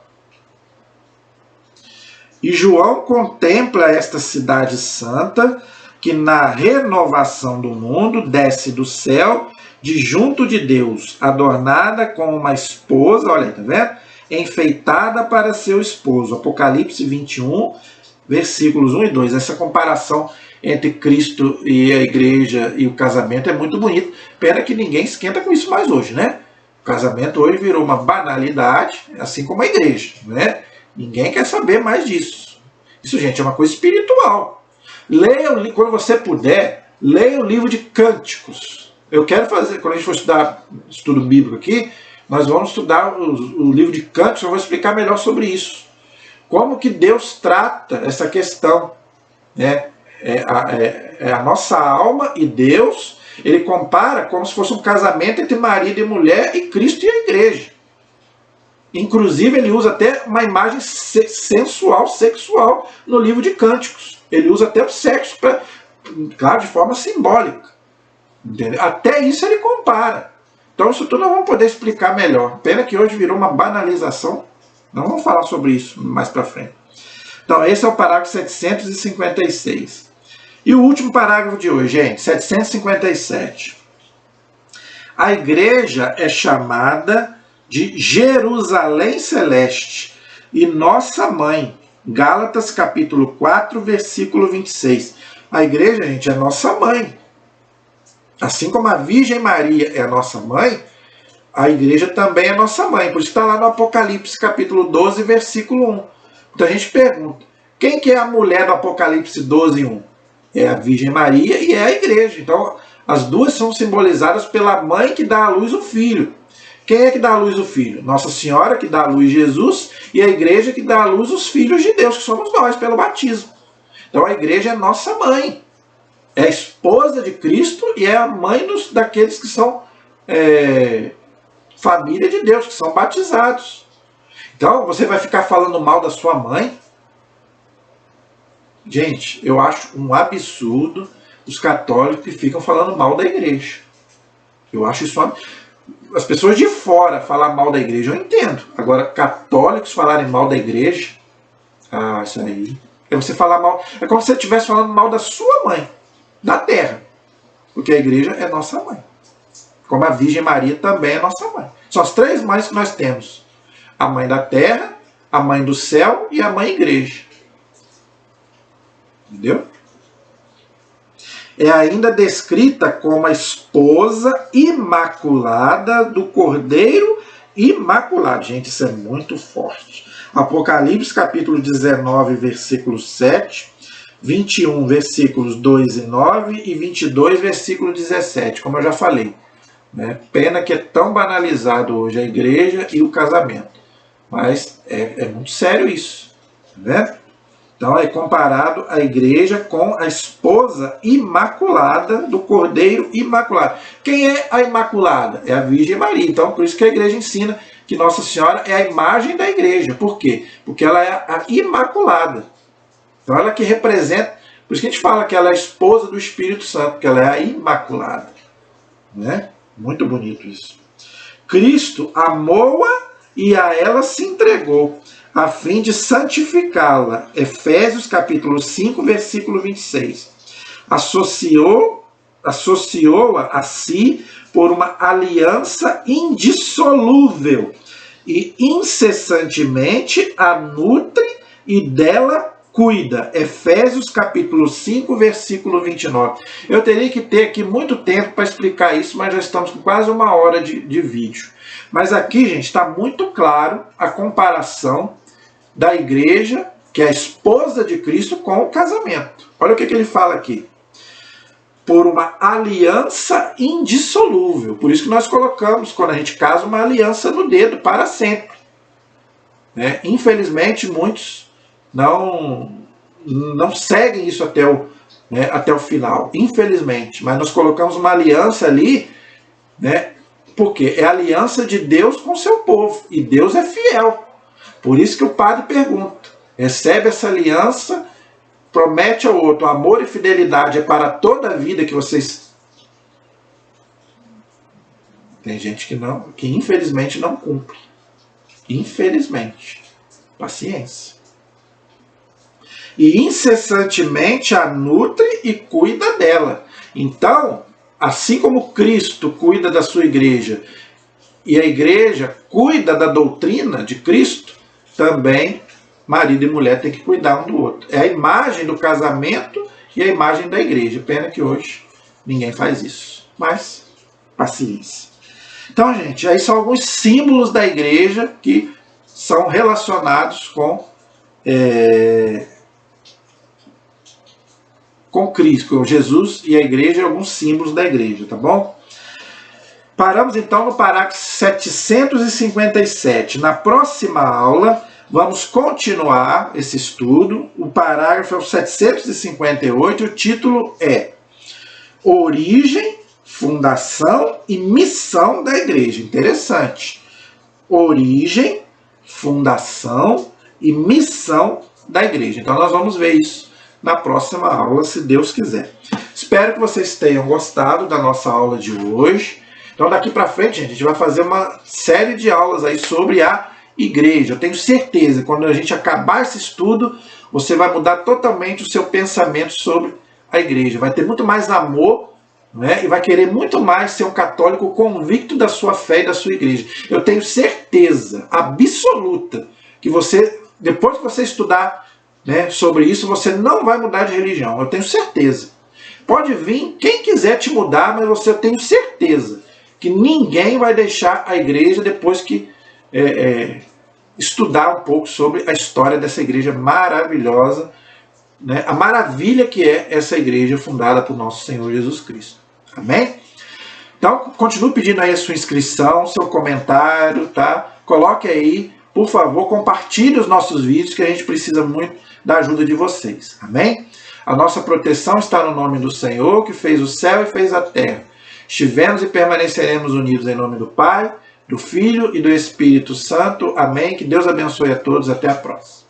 E João contempla esta cidade santa, que na renovação do mundo desce do céu, de junto de Deus, adornada com uma esposa, olha aí, tá vendo? Enfeitada para seu esposo. Apocalipse 21, versículos 1 e 2. Essa comparação entre Cristo e a igreja e o casamento é muito bonito. Pena que ninguém esquenta com isso mais hoje, né? O casamento hoje virou uma banalidade, assim como a igreja, né? Ninguém quer saber mais disso. Isso, gente, é uma coisa espiritual. Leia, quando você puder, leia o livro de Cânticos. Eu quero fazer, quando a gente for estudar estudo bíblico aqui, nós vamos estudar o livro de Cânticos, eu vou explicar melhor sobre isso. Como que Deus trata essa questão, né? É a nossa alma e Deus, ele compara como se fosse um casamento entre marido e mulher e Cristo e a igreja. Inclusive, ele usa até uma imagem sensual, sexual, no livro de Cânticos. Ele usa até o sexo, claro, de forma simbólica. Entendeu? Até isso ele compara. Então, isso tudo nós vamos poder explicar melhor. Pena que hoje virou uma banalização. Não vamos falar sobre isso mais para frente. Então, esse é o parágrafo 756. E o último parágrafo de hoje, gente, 757. A igreja é chamada de Jerusalém Celeste e nossa mãe. Gálatas capítulo 4, versículo 26. A igreja, gente, é nossa mãe. Assim como a Virgem Maria é a nossa mãe, a igreja também é nossa mãe. Por isso está lá no Apocalipse capítulo 12, versículo 1. Muita gente pergunta, quem que é a mulher do Apocalipse 12:1? É a Virgem Maria e é a igreja. Então, as duas são simbolizadas pela mãe que dá à luz o filho. Quem é que dá à luz o filho? Nossa Senhora, que dá à luz Jesus, e a igreja que dá à luz os filhos de Deus, que somos nós, pelo batismo. Então, a igreja é nossa mãe. É a esposa de Cristo e é a mãe daqueles que são família de Deus, que são batizados. Então, você vai ficar falando mal da sua mãe? Gente, eu acho um absurdo os católicos que ficam falando mal da igreja. Eu acho isso as pessoas de fora falar mal da igreja, eu entendo. Agora, católicos falarem mal da igreja, isso aí é você falar mal. É como se você estivesse falando mal da sua mãe, da terra. Porque a igreja é nossa mãe. Como a Virgem Maria também é nossa mãe. São as três mães que nós temos: a mãe da terra, a mãe do céu e a mãe igreja. Entendeu? É ainda descrita como a esposa imaculada do Cordeiro Imaculado. Gente, isso é muito forte. Apocalipse capítulo 19, versículo 7, 21, versículos 2 e 9 e 22, versículo 17, como eu já falei. Né? Pena que é tão banalizado hoje a igreja e o casamento. Mas é muito sério isso. Né? Então é comparado a igreja com a esposa imaculada do Cordeiro Imaculado. Quem é a Imaculada? É a Virgem Maria. Então por isso que a igreja ensina que Nossa Senhora é a imagem da igreja. Por quê? Porque ela é a Imaculada. Então ela que representa, por isso que a gente fala que ela é a esposa do Espírito Santo, porque ela é a Imaculada. Né? Muito bonito isso. Cristo amou-a e a ela se entregou, a fim de santificá-la. Efésios capítulo 5, versículo 26. Associou-a a si por uma aliança indissolúvel e incessantemente a nutre e dela cuida. Efésios capítulo 5, versículo 29. Eu teria que ter aqui muito tempo para explicar isso, mas já estamos com quase 1 hora de vídeo. Mas aqui, gente, está muito claro a comparação da igreja, que é a esposa de Cristo, com o casamento. Olha o que ele fala aqui. Por uma aliança indissolúvel. Por isso que nós colocamos, quando a gente casa, uma aliança no dedo para sempre. Né? Infelizmente, muitos não seguem isso até o final. Infelizmente. Mas nós colocamos uma aliança ali, né? Porque é a aliança de Deus com o seu povo. E Deus é fiel. Por isso que o padre pergunta. Recebe essa aliança, promete ao outro, amor e fidelidade é para toda a vida que vocês... Tem gente que infelizmente não cumpre. Infelizmente. Paciência. E incessantemente a nutre e cuida dela. Então, assim como Cristo cuida da sua igreja e a igreja cuida da doutrina de Cristo, também marido e mulher têm que cuidar um do outro. É a imagem do casamento e a imagem da igreja. Pena que hoje ninguém faz isso. Mas, paciência. Então, gente, aí são alguns símbolos da igreja que são relacionados com Cristo, com Jesus e a igreja, e alguns símbolos da igreja, tá bom? Paramos então no parágrafo 757. Na próxima aula, vamos continuar esse estudo. O parágrafo é o 758, o título é Origem, Fundação e Missão da Igreja. Interessante. Origem, fundação e missão da igreja. Então nós vamos ver isso na próxima aula, se Deus quiser. Espero que vocês tenham gostado da nossa aula de hoje. Então daqui para frente, gente, a gente vai fazer uma série de aulas aí sobre a igreja. Eu tenho certeza que quando a gente acabar esse estudo, você vai mudar totalmente o seu pensamento sobre a igreja. Vai ter muito mais amor, né? E vai querer muito mais ser um católico convicto da sua fé e da sua igreja. Eu tenho certeza absoluta que você, depois que você estudar, né, sobre isso, você não vai mudar de religião. Eu tenho certeza. Pode vir quem quiser te mudar, mas eu tenho certeza que ninguém vai deixar a igreja depois que estudar um pouco sobre a história dessa igreja maravilhosa, né? A maravilha que é essa igreja fundada por nosso Senhor Jesus Cristo. Amém? Então, continue pedindo aí a sua inscrição, seu comentário, tá? Coloque aí, por favor, compartilhe os nossos vídeos, que a gente precisa muito da ajuda de vocês. Amém? A nossa proteção está no nome do Senhor, que fez o céu e fez a terra. Estivemos e permaneceremos unidos em nome do Pai, do Filho e do Espírito Santo. Amém? Que Deus abençoe a todos. Até a próxima.